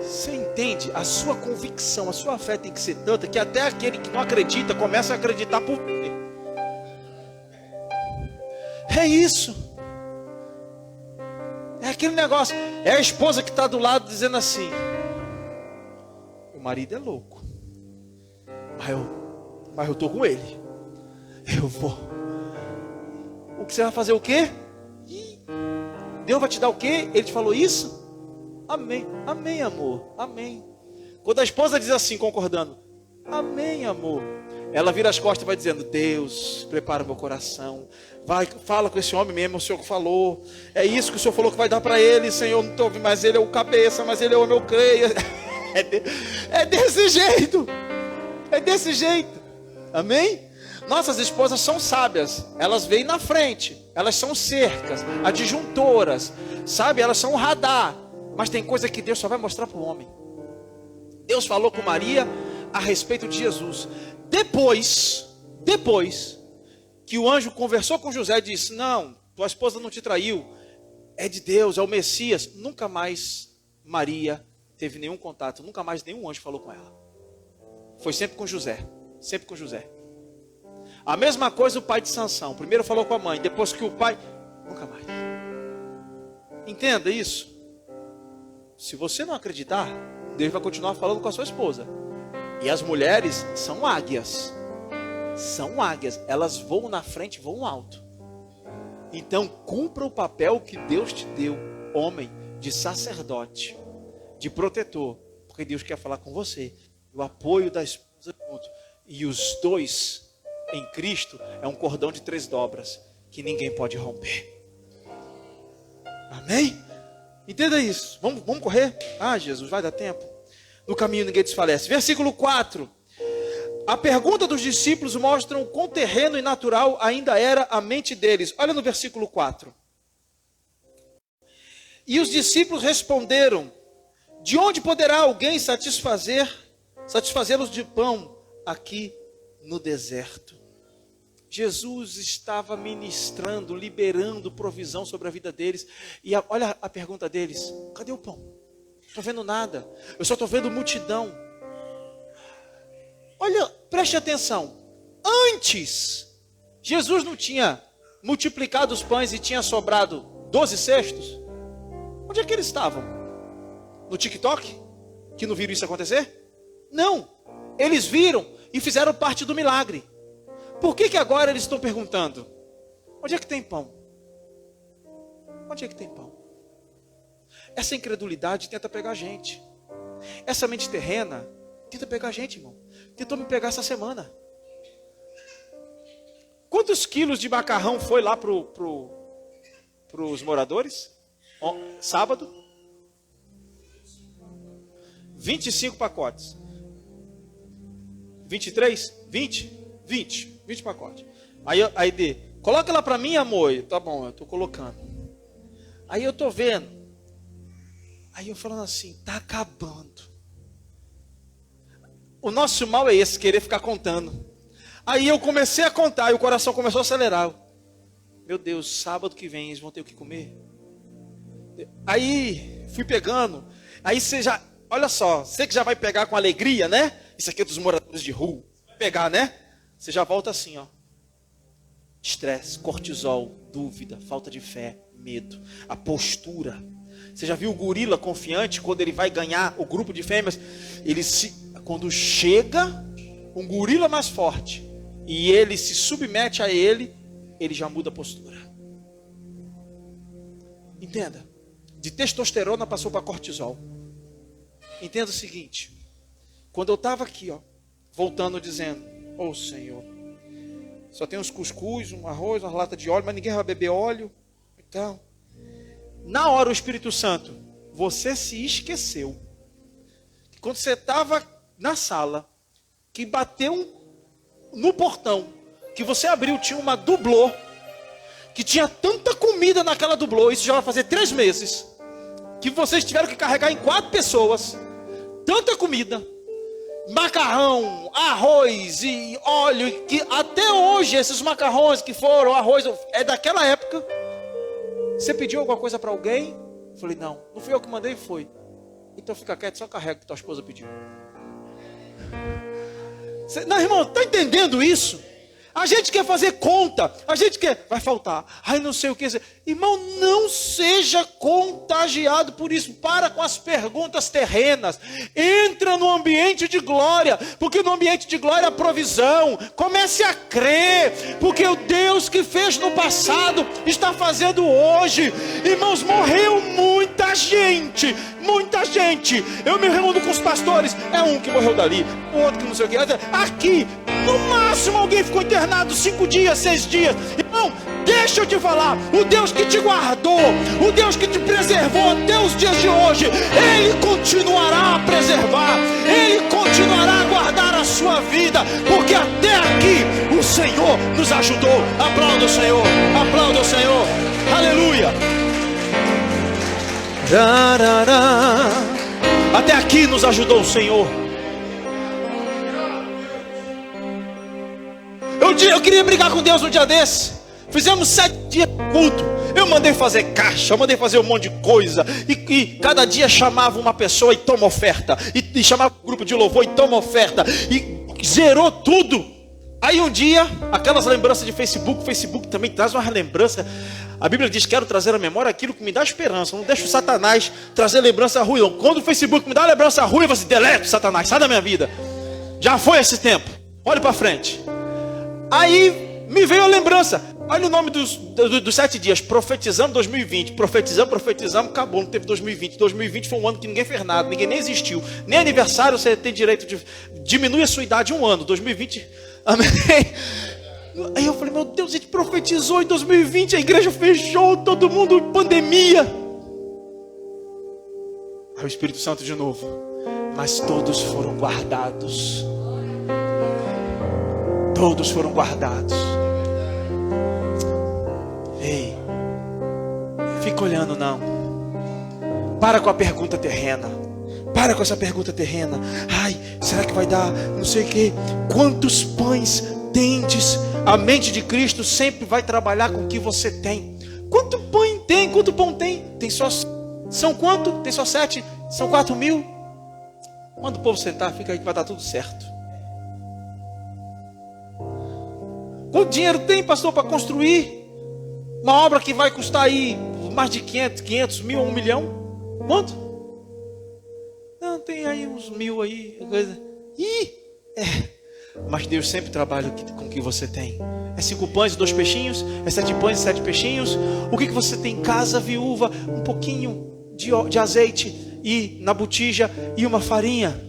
Você entende? A sua convicção, a sua fé tem que ser tanta que até aquele que não acredita começa a acreditar por você. É isso. É aquele negócio. É a esposa que está do lado dizendo assim, o marido é louco, mas eu estou com ele. Eu vou. O que você vai fazer o quê? Deus vai te dar o quê? Ele te falou isso? Amém, amém, amor, amém. Quando a esposa diz assim, concordando, amém, amor, ela vira as costas e vai dizendo, Deus, prepara o meu coração, vai, fala com esse homem mesmo, o Senhor falou, é isso que o Senhor falou que vai dar para ele, Senhor, não estou ouvindo, mas ele é o cabeça, mas ele é o homem, eu creio. É desse jeito, amém? Nossas esposas são sábias, elas veem na frente, elas são cercas, adjuntoras, sabe, elas são um radar, mas tem coisa que Deus só vai mostrar para o homem. Deus falou com Maria a respeito de Jesus, depois que o anjo conversou com José e disse, não, tua esposa não te traiu, é de Deus, é o Messias, nunca mais Maria teve nenhum contato, nunca mais nenhum anjo falou com ela, foi sempre com José, sempre com José. A mesma coisa o pai de Sansão, primeiro falou com a mãe, depois que o pai, nunca mais. Entenda isso. Se você não acreditar, Deus vai continuar falando com a sua esposa. E as mulheres são águias, elas voam na frente, voam alto. Então cumpra o papel que Deus te deu, homem, de sacerdote, de protetor, porque Deus quer falar com você. O apoio da esposa junto, e os dois em Cristo é um cordão de 3 dobras que ninguém pode romper. Amém? Entenda isso. Vamos correr? Jesus, vai dar tempo. No caminho ninguém desfalece. Versículo 4. A pergunta dos discípulos mostra o quão terreno e natural ainda era a mente deles. Olha no versículo 4. E os discípulos responderam, de onde poderá alguém satisfazê-los de pão aqui no deserto? Jesus estava ministrando, liberando provisão sobre a vida deles. E olha a pergunta deles, cadê o pão? Não estou vendo nada, eu só estou vendo multidão. Olha, preste atenção. Antes, Jesus não tinha multiplicado os pães e tinha sobrado 12 cestos? Onde é que eles estavam? No TikTok? Que não viram isso acontecer? Não, eles viram e fizeram parte do milagre. Por que agora eles estão perguntando? Onde é que tem pão? Onde é que tem pão? Essa incredulidade tenta pegar a gente. Essa mente terrena tenta pegar a gente, irmão. Tentou me pegar essa semana. Quantos quilos de macarrão foi lá para os moradores? Sábado? 25 pacotes. 23? 20 pacotes. Aí coloca lá para mim, amor. Tá bom, eu tô colocando. Aí eu tô vendo. Aí eu falando assim, tá acabando. O nosso mal é esse, querer ficar contando. Aí eu comecei a contar e o coração começou a acelerar. Meu Deus, sábado que vem eles vão ter o que comer. Aí fui pegando. Aí você já, olha só, você que já vai pegar com alegria, né? Isso aqui é dos moradores de rua. Vai pegar, né? Você já volta assim, ó. Estresse, cortisol, dúvida, falta de fé, medo, a postura. Você já viu o gorila confiante quando ele vai ganhar o grupo de fêmeas? Quando chega um gorila mais forte, e ele se submete a ele, ele já muda a postura. Entenda, de testosterona passou para cortisol. Entenda o seguinte, quando eu estava aqui, voltando dizendo, ô Senhor, só tem uns cuscuz, um arroz, uma lata de óleo, mas ninguém vai beber óleo. Então, na hora o Espírito Santo, você se esqueceu, que quando você estava na sala, que bateu no portão, que você abriu, tinha uma dublô, que tinha tanta comida naquela dublô, isso já vai fazer 3 meses, que vocês tiveram que carregar em 4 pessoas, tanta comida, macarrão, arroz e óleo, que até hoje esses macarrões que foram, arroz, é daquela época. Você pediu alguma coisa para alguém? Eu falei, não fui eu que mandei, foi. Então fica quieto, só carrega o que tua esposa pediu. Não, irmão, tá entendendo isso? A gente quer fazer conta, a gente quer, vai faltar, ai não sei o que. Irmão, não seja contagiado por isso. Para com as perguntas terrenas. Entra no ambiente de glória, porque no ambiente de glória há provisão. Comece a crer, porque o Deus que fez no passado está fazendo hoje. Irmãos, morreu muita gente. Eu me reúno com os pastores, é um que morreu dali, o outro que não sei o que. Aqui, no máximo alguém ficou internado 5 dias, 6 dias. Irmão, deixa eu te falar, o Deus que te guardou, o Deus que te preservou até os dias de hoje, Ele continuará a preservar, Ele continuará a guardar a sua vida, porque até aqui o Senhor nos ajudou. Aplauda o Senhor, aplauda o Senhor, aleluia. Até aqui nos ajudou o Senhor. Eu queria brigar com Deus um dia desse. Fizemos 7 dias de culto. Eu mandei fazer caixa, eu mandei fazer um monte de coisa. E cada dia chamava uma pessoa e toma oferta. E chamava um grupo de louvor e toma oferta. E zerou tudo. Aí um dia, aquelas lembranças de Facebook. Facebook também traz uma lembrança. A Bíblia diz, quero trazer à memória aquilo que me dá esperança. Não deixo o Satanás trazer lembrança ruim. Não. Quando o Facebook me dá lembrança ruim, eu vou assim, delete Satanás, sai da minha vida. Já foi esse tempo. Olhe para frente. Aí me veio a lembrança. Olha o nome dos 7 dias. Profetizamos 2020. Profetizamos, acabou. Não teve 2020. 2020 foi um ano que ninguém fez nada. Ninguém nem existiu. Nem aniversário você tem direito de... Diminui a sua idade 1 ano. 2020... Amém. Aí eu falei, meu Deus, a gente profetizou em 2020. A igreja fechou. Todo mundo pandemia. Aí o Espírito Santo de novo. Mas todos foram guardados. Todos foram guardados. Ei, fica olhando não. Para com a pergunta terrena. Para com essa pergunta terrena. Ai, será que vai dar não sei o que? Quantos pães tendes? A mente de Cristo sempre vai trabalhar com o que você tem. Quanto pão tem? Quanto pão tem? Tem só... São quanto? Tem só 7? São 4.000? Manda o povo sentar, fica aí que vai dar tudo certo. Quanto dinheiro tem, pastor, para construir uma obra que vai custar aí mais de 500 mil, 1 milhão? Quanto? Não, tem aí uns 1.000 aí. Coisa. Mas Deus sempre trabalha com o que você tem. É 5 pães e 2 peixinhos? É 7 pães e 7 peixinhos? O que você tem em casa, viúva? Um pouquinho de azeite e na botija e uma farinha.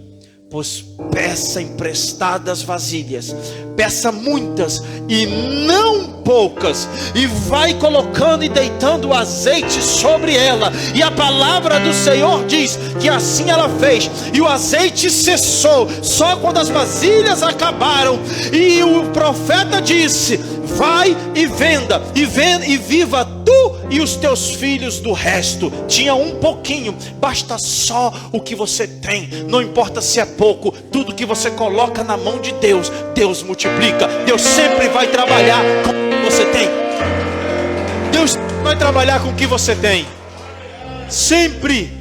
Pois peça emprestadas vasilhas, peça muitas e não poucas, e vai colocando e deitando o azeite sobre ela. E a palavra do Senhor diz que assim ela fez, e o azeite cessou só quando as vasilhas acabaram. E o profeta disse: vai e venda, e viva tu e os teus filhos do resto. Tinha um pouquinho, basta só o que você tem. Não importa se é pouco, tudo que você coloca na mão de Deus, Deus multiplica. Deus sempre vai trabalhar com o que você tem. Deus vai trabalhar com o que você tem. Sempre.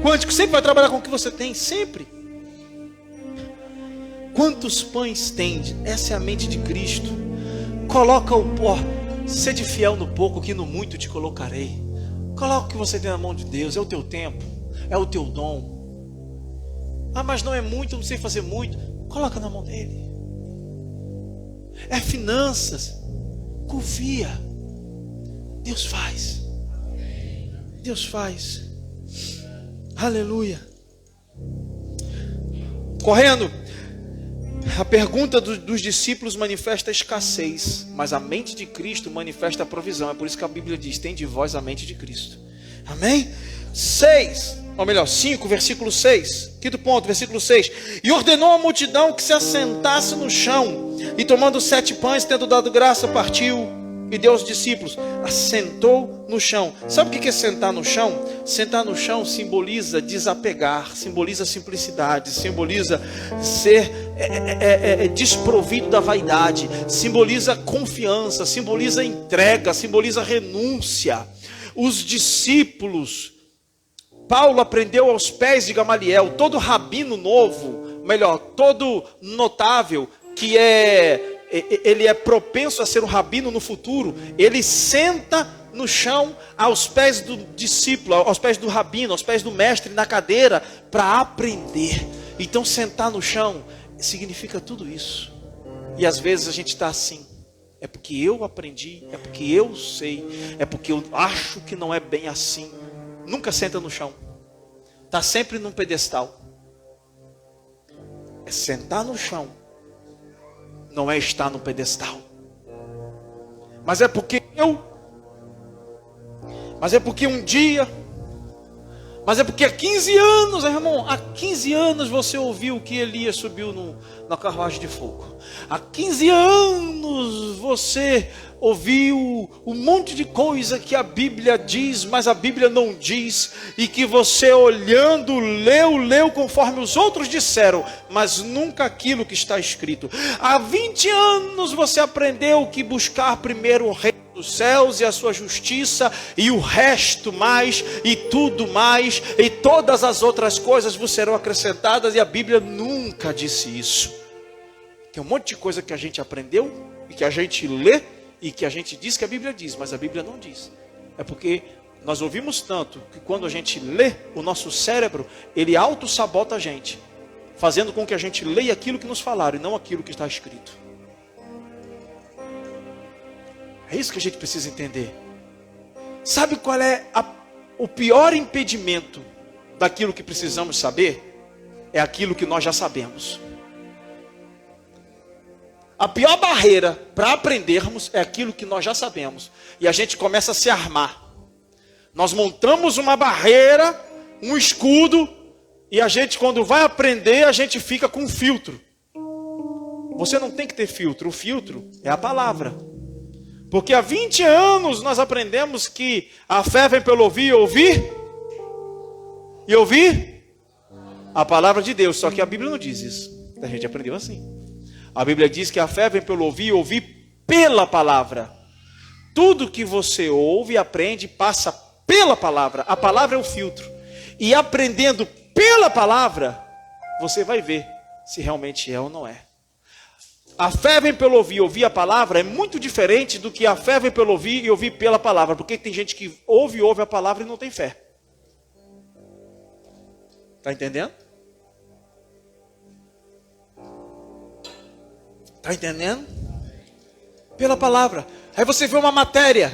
Quântico sempre vai trabalhar com o que você tem, sempre. Quantos pães tende? Essa é a mente de Cristo. Coloca o pó. Sede fiel no pouco, que no muito te colocarei. Coloca o que você tem na mão de Deus. É o teu tempo, é o teu dom. Ah, mas não é muito, eu não sei fazer muito. Coloca na mão dele. é finanças. Confia. Deus faz. Deus faz. Aleluia. Correndo. A pergunta dos discípulos manifesta a escassez, mas a mente de Cristo manifesta a provisão. É por isso que a Bíblia diz: tem de vós a mente de Cristo. Amém? 5, versículo 6. Quinto ponto, versículo 6. E ordenou à multidão que se assentasse no chão. E tomando 7 pães, tendo dado graça, partiu e deu aos discípulos. Assentou no chão. Sabe o que é sentar no chão? Sentar no chão simboliza desapegar, simboliza simplicidade, simboliza ser desprovido da vaidade, simboliza confiança, simboliza entrega, simboliza renúncia. Os discípulos, Paulo aprendeu aos pés de Gamaliel. Todo rabino novo, melhor, todo notável que ele é propenso a ser um rabino no futuro, ele senta no chão aos pés do discípulo, aos pés do rabino, aos pés do mestre na cadeira para aprender. Então sentar no chão significa tudo isso. E às vezes a gente está assim: é porque eu aprendi, é porque eu sei, é porque eu acho que não é bem assim. Nunca senta no chão. Está sempre num pedestal. É sentar no chão. Não é estar no pedestal. Mas é porque um dia. Mas é porque há 15 anos, irmão, há 15 anos você ouviu que Elias subiu na carruagem de fogo. Há 15 anos você ouviu um monte de coisa que a Bíblia diz, mas a Bíblia não diz. E que você olhando, leu conforme os outros disseram, mas nunca aquilo que está escrito. Há 20 anos você aprendeu que buscar primeiro o reino dos céus e a sua justiça, e o resto mais, e tudo mais, e todas as outras coisas vos serão acrescentadas. E a Bíblia nunca disse isso. Tem um monte de coisa que a gente aprendeu, e que a gente lê, e que a gente diz que a Bíblia diz, mas a Bíblia não diz. É porque nós ouvimos tanto, que quando a gente lê, o nosso cérebro, ele auto-sabota a gente, fazendo com que a gente leia aquilo que nos falaram, e não aquilo que está escrito. É isso que a gente precisa entender. Sabe qual é o pior impedimento daquilo que precisamos saber? É aquilo que nós já sabemos. A pior barreira para aprendermos é aquilo que nós já sabemos. E a gente começa a se armar. Nós montamos uma barreira, um escudo, e a gente, quando vai aprender, a gente fica com um filtro. Você não tem que ter filtro. O filtro é a palavra. Porque há 20 anos nós aprendemos que a fé vem pelo ouvir e ouvir. E ouvir a palavra de Deus. Só que a Bíblia não diz isso. A gente aprendeu assim. A Bíblia diz que a fé vem pelo ouvir e ouvir pela palavra. Tudo que você ouve e aprende passa pela palavra. A palavra é o filtro. E aprendendo pela palavra, você vai ver se realmente é ou não é. A fé vem pelo ouvir e ouvir a palavra é muito diferente do que a fé vem pelo ouvir e ouvir pela palavra. Porque tem gente que ouve a palavra e não tem fé. Está entendendo? Está entendendo? Pela palavra. Aí você vê uma matéria,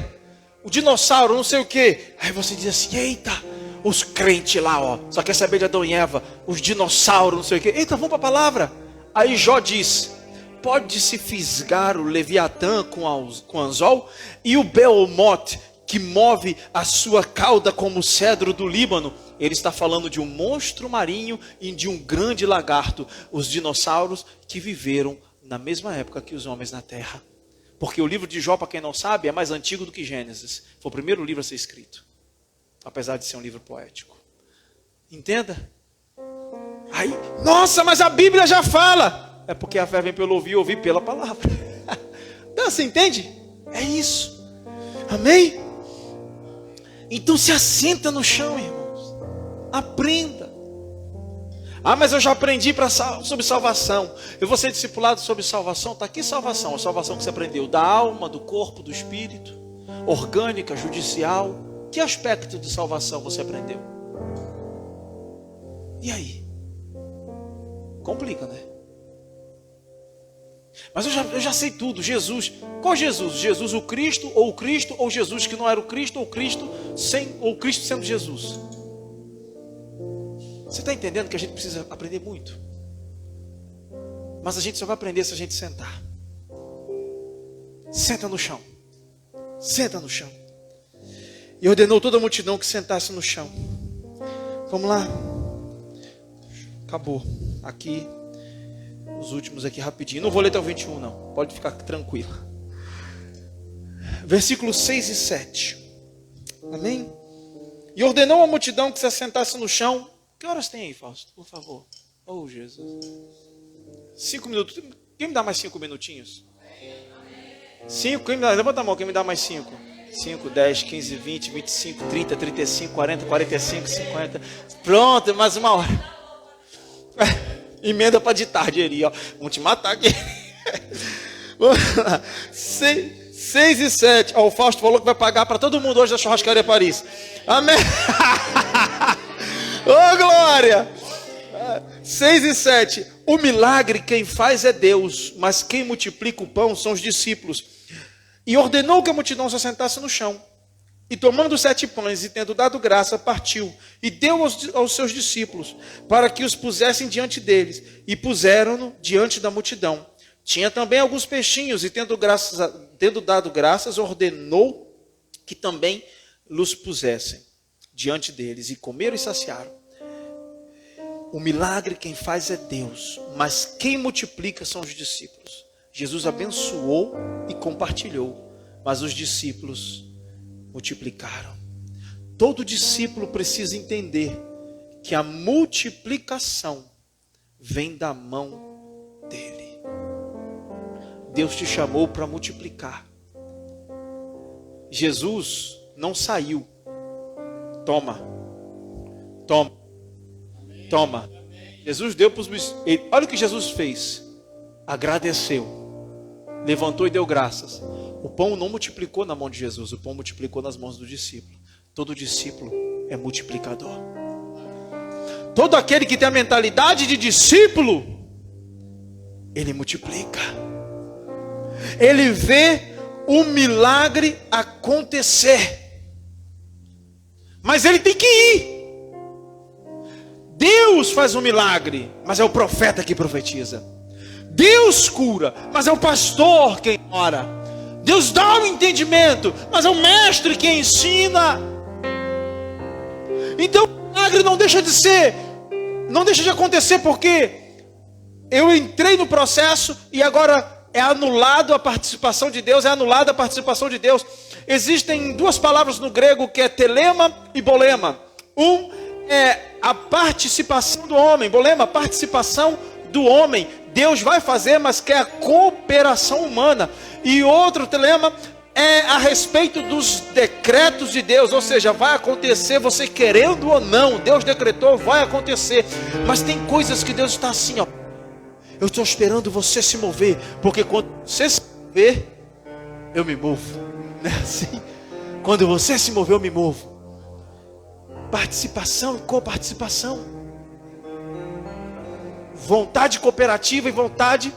o dinossauro, não sei o que. Aí você diz assim: eita, os crentes lá, ó, só quer saber de Adão e Eva, os dinossauros, não sei o que. Eita, vamos para a palavra. Aí Jó diz: pode-se fisgar o Leviatã com anzol e o Beomote, que move a sua cauda como o cedro do Líbano. Ele está falando de um monstro marinho e de um grande lagarto, os dinossauros que viveram na mesma época que os homens na terra. Porque o livro de Jó, para quem não sabe, é mais antigo do que Gênesis. Foi o primeiro livro a ser escrito, apesar de ser um livro poético. Entenda? Aí, nossa, mas a Bíblia já fala. É porque a fé vem pelo ouvir e ouvir pela palavra. Então, você entende? É isso. Amém? Então se assenta no chão, irmãos. Aprenda. Ah, mas eu já aprendi sobre salvação. Eu vou ser discipulado sobre salvação. Está aqui salvação. A salvação que você aprendeu da alma, do corpo, do espírito. Orgânica, judicial. Que aspecto de salvação você aprendeu? E aí? Complica, né? Mas eu já sei tudo. Jesus, qual Jesus? Jesus o Cristo ou Jesus que não era o Cristo, ou Cristo sendo Jesus? Você está entendendo que a gente precisa aprender muito? Mas a gente só vai aprender se a gente sentar. Senta no chão. Senta no chão. E ordenou toda a multidão que sentasse no chão. Vamos lá. Acabou. Aqui, os últimos aqui rapidinho. Não vou ler até o 21 não. Pode ficar tranquilo. Versículos 6 e 7. Amém? E ordenou a multidão que se assentasse no chão. Que horas tem aí, Fausto? Por favor. Oh, Jesus. 5 minutos. Quem me dá mais 5 minutinhos? 5? Quem me dá? Levanta a mão, quem me dá mais 5? 5, 10, 15, 20, 25, 30, 35, 40, 45, 50. Pronto, mais uma hora. Emenda para de tarde ali, ó. Vamos te matar aqui. 6 e 7. Ó, o Fausto falou que vai pagar para todo mundo hoje da Churrascaria Paris. Amém. Ô, glória. 6 e 7. O milagre quem faz é Deus, mas quem multiplica o pão são os discípulos. E ordenou que a multidão se assentasse no chão. E tomando 7 pães e tendo dado graça, partiu. E deu aos seus discípulos, para que os pusessem diante deles. E puseram-no diante da multidão. Tinha também alguns peixinhos, e tendo dado graças, ordenou que também los pusessem diante deles. E comeram e saciaram. O milagre quem faz é Deus, mas quem multiplica são os discípulos. Jesus abençoou e compartilhou, mas os discípulos multiplicaram. Todo discípulo precisa entender que a multiplicação vem da mão dele. Deus te chamou para multiplicar. Jesus não saiu. Toma. Jesus deu para os... Olha o que Jesus fez. Agradeceu. Levantou e deu graças. O pão não multiplicou na mão de Jesus. O pão multiplicou nas mãos do discípulo. Todo discípulo é multiplicador. Todo aquele que tem a mentalidade de discípulo, ele multiplica. Ele vê o milagre acontecer. Mas ele tem que ir. Deus faz um milagre, mas é o profeta que profetiza. Deus cura, mas é o pastor quem ora. Deus dá o entendimento, mas é o mestre quem ensina. Então o milagre não deixa de acontecer, porque eu entrei no processo e agora é anulado a participação de Deus, Existem 2 palavras no grego que é telema e bolema. É a participação do homem, bolema, participação do homem. Deus vai fazer, mas quer a cooperação humana. E outro telema é a respeito dos decretos de Deus, ou seja, vai acontecer você querendo ou não. Deus decretou, vai acontecer. Mas tem coisas que Deus está assim, ó. Eu estou esperando você se mover, porque quando você se mover, eu me movo. Não é assim? Quando você se mover, eu me movo. Participação e coparticipação. Vontade cooperativa e vontade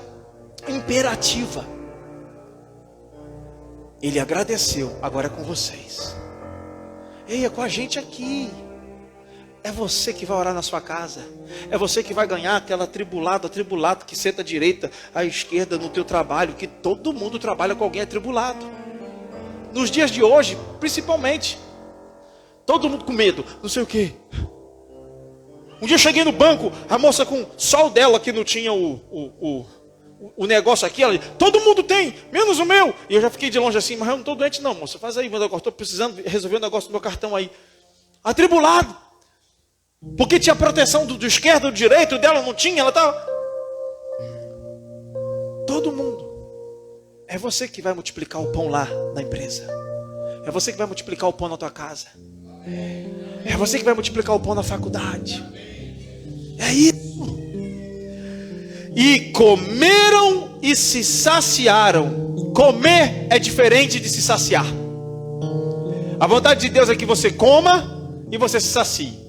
imperativa. Ele agradeceu, agora é com vocês. Ei, é com a gente aqui. É você que vai orar na sua casa. É você que vai ganhar aquela atribulado que senta à direita, à esquerda no teu trabalho, que todo mundo trabalha com alguém atribulado. Nos dias de hoje, principalmente. Todo mundo com medo, não sei o que. Um dia eu cheguei no banco, a moça com só o dela que não tinha o negócio aqui, ela disse, todo mundo tem, menos o meu. E eu já fiquei de longe assim, mas eu não estou doente não, moça, faz aí, estou precisando resolver um negócio do meu cartão aí. Atribulado. Porque tinha proteção do esquerdo, do direito, dela não tinha, ela estava... Todo mundo. É você que vai multiplicar o pão lá na empresa. É você que vai multiplicar o pão na tua casa. É você que vai multiplicar o pão na faculdade. É isso. E comeram e se saciaram. Comer é diferente de se saciar. A vontade de Deus é que você coma e você se sacie.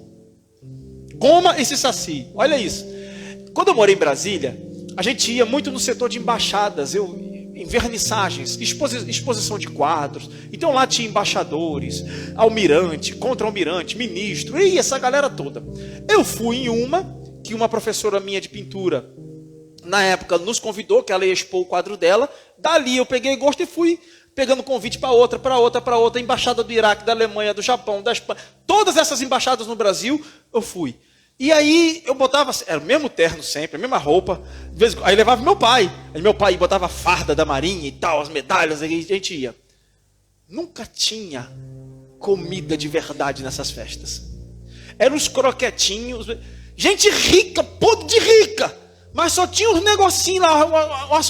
Coma e se sacie. Olha isso. Quando eu morei em Brasília, A gente ia muito no setor de embaixadas, em vernissagens, exposição de quadros. Então lá tinha embaixadores, almirante, contra-almirante, ministro, e essa galera toda. Eu fui em uma, que uma professora minha de pintura, na época, nos convidou, que ela ia expor o quadro dela. Dali eu peguei gosto e fui pegando convite para outra, embaixada do Iraque, da Alemanha, do Japão, da Espanha. Todas essas embaixadas no Brasil, eu fui. E aí eu botava, era o mesmo terno sempre, a mesma roupa. Aí levava meu pai. Aí meu pai botava a farda da marinha e tal, as medalhas, aí a gente ia. Nunca tinha comida de verdade nessas festas. Eram os croquetinhos. Gente rica, podre de rica. Mas só tinha uns negocinhos lá,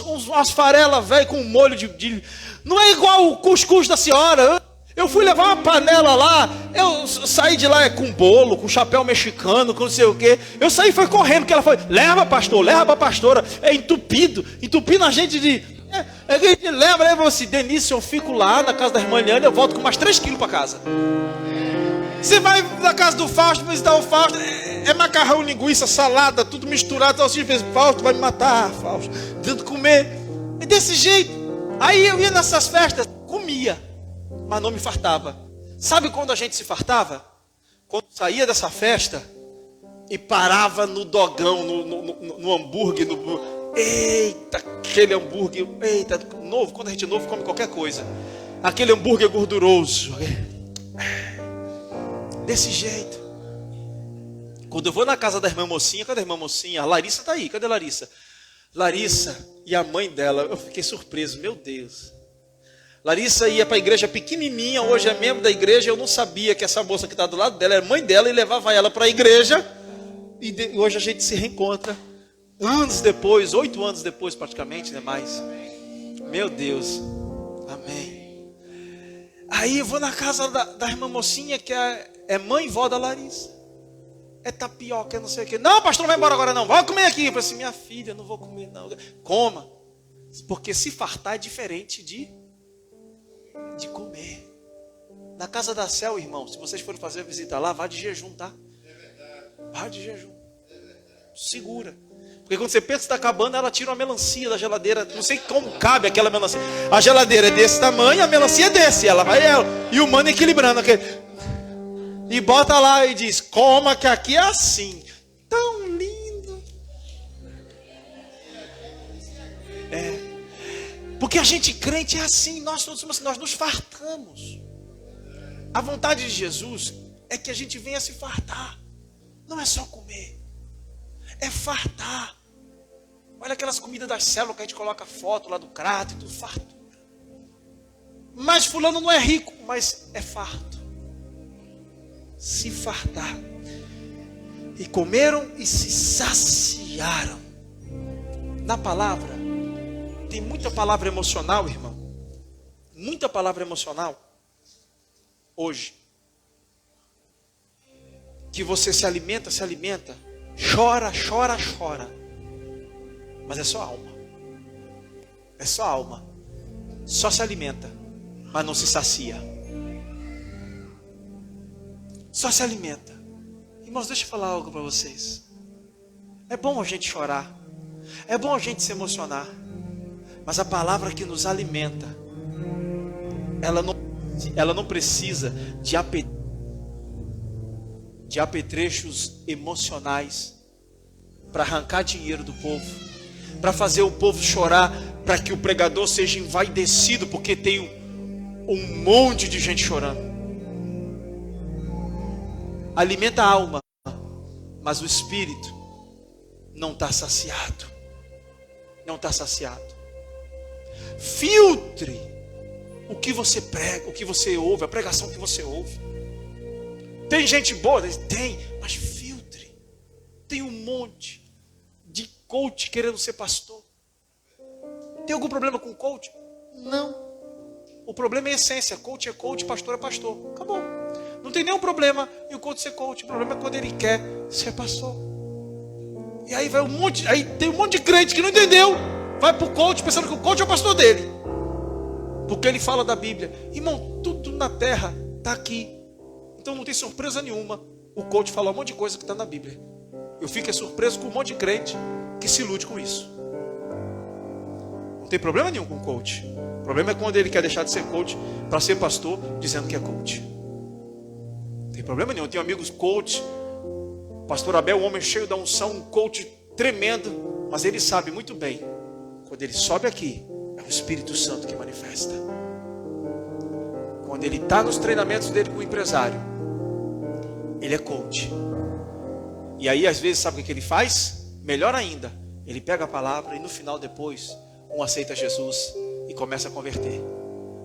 umas farelas velho com molho de... Não é igual o cuscuz da senhora. Eu fui levar uma panela lá, eu saí de lá com bolo, com chapéu mexicano, com não sei o quê. Eu saí e foi correndo, porque ela foi, leva pastor, leva pra pastora. É entupindo a gente de... A gente leva assim, Denise, eu fico lá na casa da irmã Eliane, eu volto com mais 3 quilos pra casa. Você vai na casa do Fausto, visitar o Fausto, é macarrão, linguiça, salada, tudo misturado. Fausto vai me matar, Fausto. Tento comer. É desse jeito. Aí eu ia nessas festas, comia, mas não me fartava. Sabe quando a gente se fartava? Quando saía dessa festa e parava no dogão, no hambúrguer, eita, aquele hambúrguer, eita, novo, quando a gente é novo come qualquer coisa. Aquele hambúrguer gorduroso. Desse jeito. Quando eu vou na casa da irmã Mocinha, cadê a irmã Mocinha? A Larissa está aí, cadê a Larissa? Larissa e a mãe dela, eu fiquei surpreso, meu Deus. Larissa ia para a igreja pequenininha, hoje é membro da igreja, eu não sabia que essa moça que está do lado dela era mãe dela e levava ela para a igreja. E hoje a gente se reencontra, anos depois, 8 anos depois praticamente, né? Mais. Meu Deus, amém. Aí eu vou na casa da irmã Mocinha, que é mãe e vó da Larissa. É tapioca, não sei o quê. Não, pastor, não vai embora agora não. Vai comer aqui. Eu falei assim, minha filha, não vou comer não. Coma. Porque se fartar é diferente de comer. Na casa da Céu, irmão, se vocês forem fazer a visita lá, vá de jejum, tá? Vá de jejum. Segura. Porque quando você pensa que está acabando, ela tira uma melancia da geladeira. Não sei como cabe aquela melancia. A geladeira é desse tamanho, a melancia é desse. Ela vai e o mano equilibrando aquele. E bota lá e diz, coma que aqui é assim. Tão lindo. Porque a gente crente é assim. Nós todos somos assim, nós nos fartamos. A vontade de Jesus é que a gente venha se fartar. Não é só comer. É fartar. Olha aquelas comidas das células que a gente coloca foto lá do crato e tudo, fartura. Mas fulano não é rico, mas é farto. Se fartar. E comeram e se saciaram. Na palavra, tem muita palavra emocional, irmão. Muita palavra emocional. Hoje. Que você se alimenta. Chora. Mas é só alma. É só alma. Só se alimenta, mas não se sacia. Só se alimenta. Irmãos, deixa eu falar algo para vocês. É bom a gente chorar. É bom a gente se emocionar. Mas a palavra que nos alimenta, ela não precisa de apetrechos emocionais para arrancar dinheiro do povo, para fazer o povo chorar, para que o pregador seja envaidecido porque tem um monte de gente chorando. Alimenta a alma, mas o espírito não está saciado. Não está saciado. Filtre o que você prega, o que você ouve, a pregação que você ouve. Tem gente boa? Tem, mas filtre. Tem um monte de coach querendo ser pastor. Tem algum problema com coach? Não. O problema é a essência. Coach é coach, pastor é pastor. Acabou. Não tem nenhum problema em o coach ser coach. O problema é quando ele quer ser pastor. E aí vai aí tem um monte de crente que não entendeu. Vai para o coach pensando que o coach é o pastor dele. Porque ele fala da Bíblia. Irmão, tudo na terra está aqui. Então não tem surpresa nenhuma o coach falar um monte de coisa que está na Bíblia. Eu fico surpreso com um monte de crente que se ilude com isso. tem problema nenhum com coach. O problema é quando ele quer deixar de ser coach para ser pastor, dizendo que é coach. Não tem problema nenhum. Eu tenho amigos coach. Pastor Abel, um homem cheio da unção, um coach tremendo. Mas ele sabe muito bem, quando ele sobe aqui, é o Espírito Santo que manifesta. Quando ele está nos treinamentos dele com o empresário, ele é coach. E aí às vezes sabe o que ele faz? Melhor ainda, ele pega a palavra e no final depois, um aceita Jesus e começa a converter.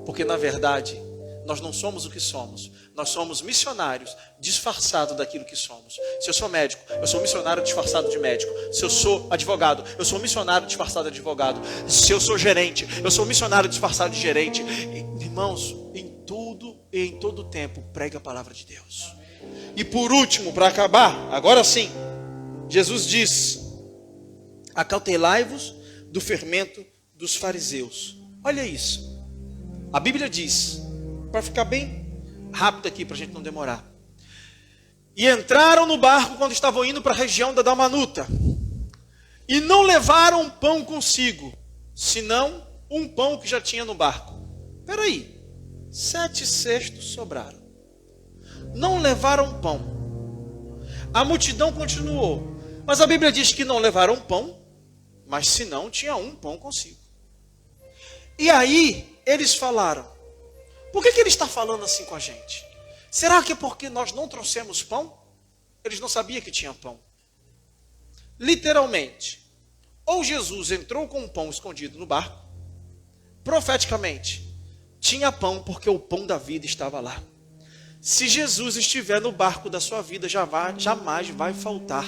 Porque na verdade, nós não somos o que somos. Nós somos missionários disfarçados daquilo que somos. Se eu sou médico, eu sou missionário disfarçado de médico. Se eu sou advogado, eu sou missionário disfarçado de advogado. Se eu sou gerente, eu sou missionário disfarçado de gerente. Irmãos, em tudo e em todo tempo, pregue a palavra de Deus. E por último, para acabar, agora sim, Jesus diz: acautelai-vos do fermento dos fariseus. Olha isso. A Bíblia diz, para ficar bem rápido aqui, para a gente não demorar. E entraram no barco quando estavam indo para a região da Dalmanuta. E não levaram pão consigo, senão um pão que já tinha no barco. Espera aí, 7 cestos sobraram. Não levaram pão. A multidão continuou. Mas a Bíblia diz que não levaram pão, mas senão tinha um pão consigo. E aí eles falaram: por que ele está falando assim com a gente? Será que é porque nós não trouxemos pão? Eles não sabiam que tinha pão. Literalmente, ou Jesus entrou com um pão escondido no barco, profeticamente, tinha pão porque o pão da vida estava lá. Se Jesus estiver no barco da sua vida, jamais vai faltar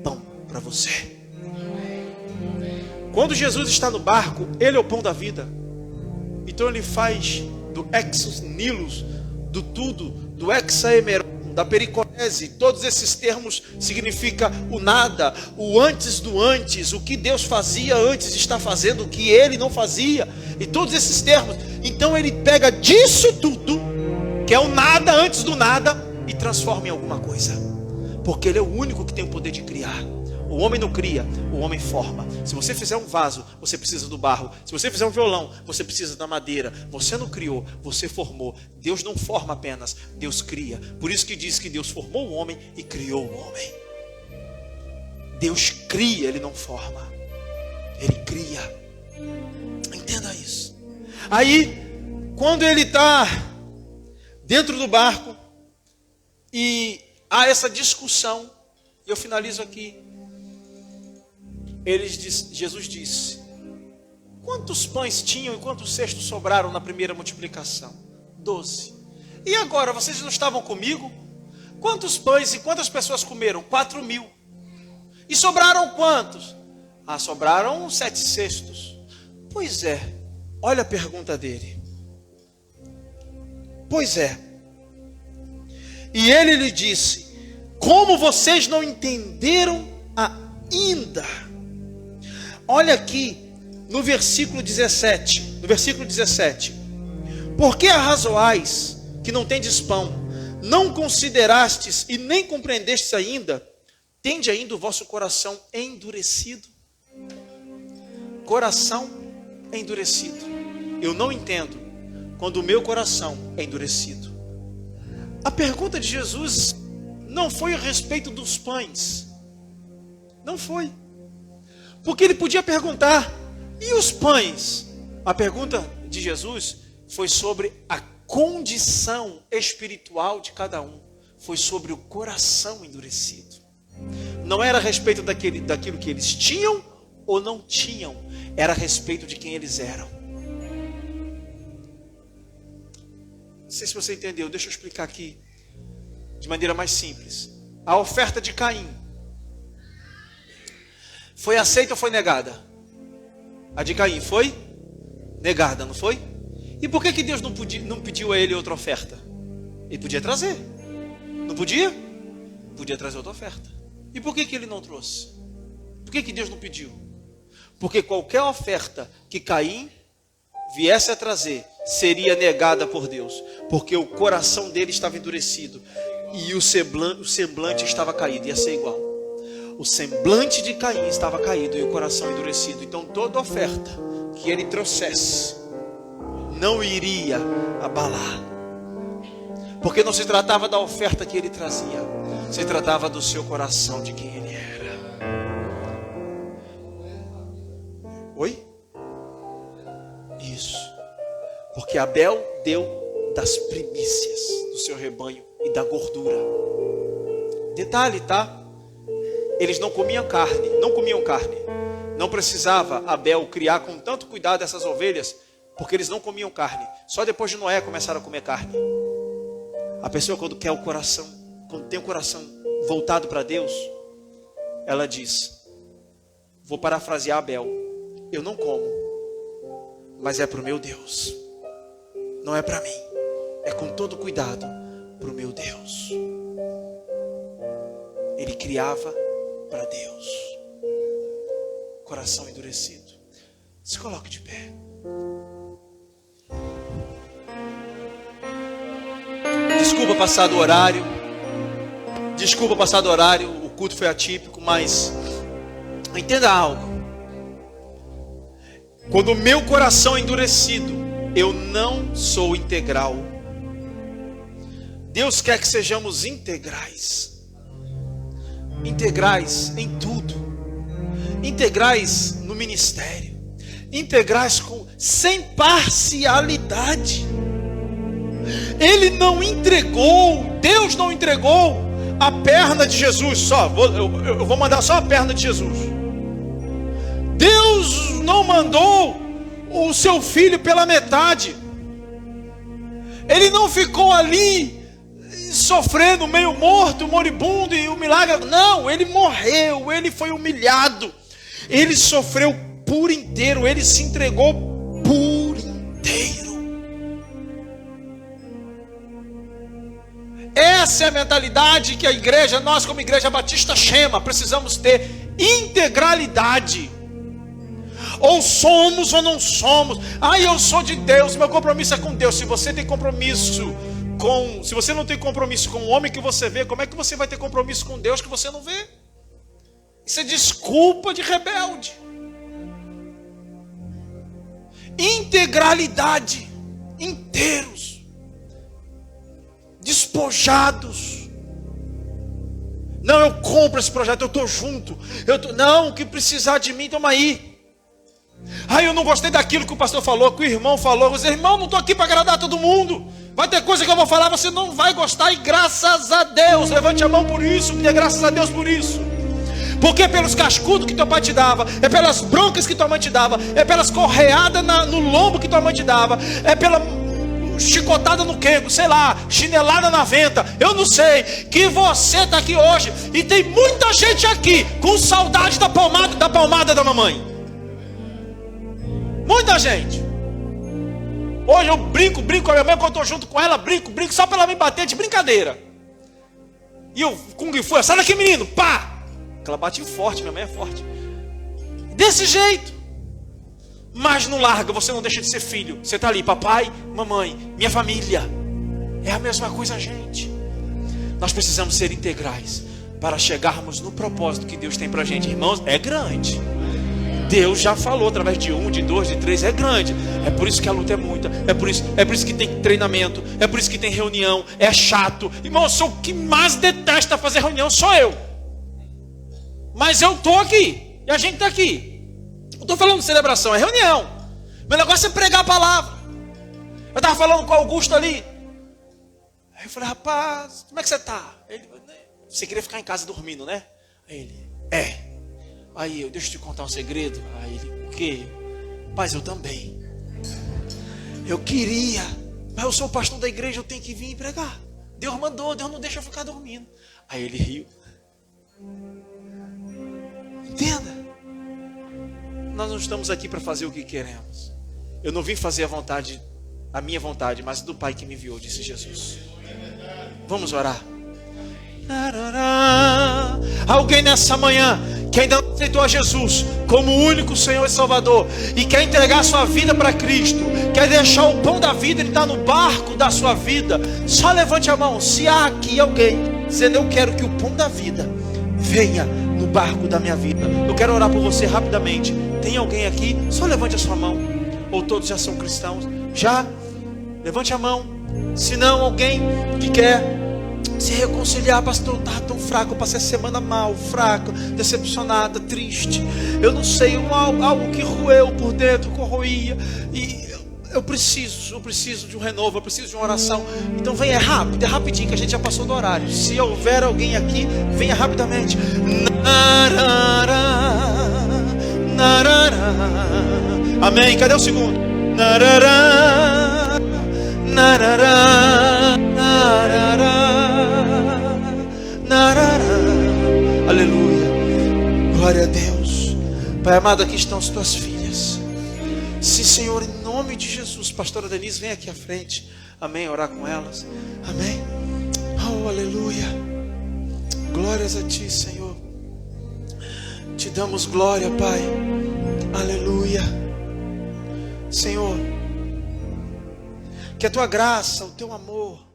pão para você. Quando Jesus está no barco, ele é o pão da vida. Então ele faz do exus nihilus, do tudo, do hexaemeron, da pericorese, todos esses termos significam o nada, o antes do antes, o que Deus fazia antes está fazendo o que ele não fazia, e todos esses termos. Então ele pega disso tudo, que é o nada antes do nada, e transforma em alguma coisa, porque ele é o único que tem o poder de criar. O homem não cria, o homem forma. Se você fizer um vaso, você precisa do barro. Se você fizer um violão, você precisa da madeira. Você não criou, você formou. Deus não forma apenas, Deus cria. Por isso que diz que Deus formou o homem e criou o homem. Deus cria, ele não forma. Ele cria. Entenda isso. Aí, quando ele está dentro do barco e há essa discussão, eu finalizo aqui. Jesus disse: quantos pães tinham e quantos cestos sobraram na primeira multiplicação? 12. E agora, vocês não estavam comigo? Quantos pães e quantas pessoas comeram? 4.000. E sobraram quantos? Sobraram 7 cestos. Pois é, olha a pergunta dele. Pois é. E ele lhe disse: como vocês não entenderam ainda? Olha aqui no versículo 17. No versículo 17. Por que arrazoais que não tendes pão? Não considerastes e nem compreendestes ainda? Tende ainda o vosso coração endurecido? Coração endurecido. Eu não entendo quando o meu coração é endurecido. A pergunta de Jesus não foi a respeito dos pães. Não foi. Porque ele podia perguntar: e os pães? A pergunta de Jesus foi sobre a condição espiritual de cada um. Foi sobre o coração endurecido. Não era a respeito daquilo que eles tinham ou não tinham. Era a respeito de quem eles eram. Não sei se você entendeu. Deixa eu explicar aqui de maneira mais simples. A oferta de Caim foi aceita ou foi negada? A de Caim foi negada, não foi? E por que Deus não pediu a ele outra oferta? Ele podia trazer. Não podia? Podia trazer outra oferta. E por que ele não trouxe? Por que Deus não pediu? Porque qualquer oferta que Caim viesse a trazer seria negada por Deus. Porque o coração dele estava endurecido e o semblante estava caído. Ia ser igual. O semblante de Caim estava caído e o coração endurecido. Então toda oferta que ele trouxesse não iria abalar. Porque não se tratava da oferta que ele trazia, se tratava do seu coração, de quem ele era. Oi? Isso. Porque Abel deu das primícias do seu rebanho e da gordura. Detalhe, tá? Eles não comiam carne, Não precisava Abel criar com tanto cuidado essas ovelhas, porque eles não comiam carne. Só depois de Noé começaram a comer carne. A pessoa quando tem o coração voltado para Deus, ela diz, vou parafrasear Abel, eu não como, mas é para o meu Deus. Não é para mim, é com todo cuidado para o meu Deus. Ele criava para Deus. Coração endurecido. Se coloque de pé. Desculpa passar do horário. O culto foi atípico, mas entenda algo. Quando o meu coração é endurecido, eu não sou integral. Deus quer que sejamos integrais. Integrais em tudo. Integrais no ministério. Integrais sem parcialidade. Ele não entregou, Deus não entregou a perna de Jesus. Eu vou mandar só a perna de Jesus. Deus não mandou o seu filho pela metade. Ele não ficou ali sofrendo, meio morto, moribundo, e o milagre. Não, ele morreu, ele foi humilhado. Ele sofreu por inteiro, ele se entregou por inteiro. Essa é a mentalidade que a igreja, nós como igreja batista Shema, precisamos ter integralidade. Ou somos ou não somos. Eu sou de Deus, meu compromisso é com Deus. Se você não tem compromisso com o homem que você vê, como é que você vai ter compromisso com Deus que você não vê? Isso é desculpa de rebelde. Integralidade, inteiros, despojados. Não, eu compro esse projeto, eu estou junto. Não, o que precisar de mim, toma aí. Eu não gostei daquilo que o pastor falou, que o irmão falou. Você, irmão, não estou aqui para agradar todo mundo. Vai ter coisa que eu vou falar, você não vai gostar. E graças a Deus, levante a mão por isso. Dê graças a Deus por isso. Porque é pelos cascudos que teu pai te dava, é pelas broncas que tua mãe te dava, é pelas correadas no lombo que tua mãe te dava, é pela chicotada no quengo, sei lá, chinelada na venta, eu não sei, que você está aqui hoje. E tem muita gente aqui com saudade da palmada da mamãe. Muita gente. Hoje eu brinco com a minha mãe, quando eu estou junto com ela, brinco só para ela me bater de brincadeira. E o Kung Fu, sai daqui menino, pá! Ela bate forte, minha mãe é forte. Desse jeito. Mas não larga, você não deixa de ser filho. Você está ali, papai, mamãe, minha família. É a mesma coisa, gente. Nós precisamos ser integrais para chegarmos no propósito que Deus tem para a gente. Irmãos, é grande. Deus já falou através de 1, de 2, de 3, é grande. É por isso que a luta é muita. É por isso que tem treinamento. É por isso que tem reunião. É chato. Irmão, eu sou o que mais detesta fazer reunião, sou eu. Mas eu estou aqui. E a gente está aqui. Não estou falando de celebração, é reunião. Meu negócio é pregar a palavra. Eu estava falando com o Augusto ali. Aí eu falei, rapaz, como é que você está? Você queria ficar em casa dormindo, né? Aí ele, Aí eu, deixa eu te contar um segredo. Aí ele, o quê? Rapaz, eu também. Eu queria, mas eu sou o pastor da igreja, eu tenho que vir pregar. Deus mandou, Deus não deixa eu ficar dormindo. Aí ele riu. Entenda. Nós não estamos aqui para fazer o que queremos. Eu não vim fazer a minha vontade, mas do Pai que me enviou, disse Jesus. Vamos orar. Alguém nessa manhã que ainda não aceitou a Jesus como o único Senhor e Salvador e quer entregar sua vida para Cristo, quer deixar o pão da vida, ele está no barco da sua vida, só levante a mão. Se há aqui alguém dizendo, eu quero que o pão da vida venha no barco da minha vida, eu quero orar por você rapidamente. Tem alguém aqui? Só levante a sua mão. Ou todos já são cristãos? Já? Levante a mão. Se não, alguém que quer se reconciliar, pastor, eu estava tão fraco, eu passei a semana mal, fraco, decepcionada, triste. Eu não sei, algo que roeu por dentro, corroía. E eu preciso de um renovo, eu preciso de uma oração. Então venha rápido, é rapidinho que a gente já passou do horário. Se houver alguém aqui, venha rapidamente. Amém, cadê o segundo? Aleluia, glória a Deus. Pai amado, aqui estão as tuas filhas. Sim, Senhor, em nome de Jesus. Pastora Denise, vem aqui à frente. Amém, orar com elas. Amém. Oh, aleluia. Glórias a ti, Senhor. Te damos glória, Pai. Aleluia. Senhor, que a tua graça, o teu amor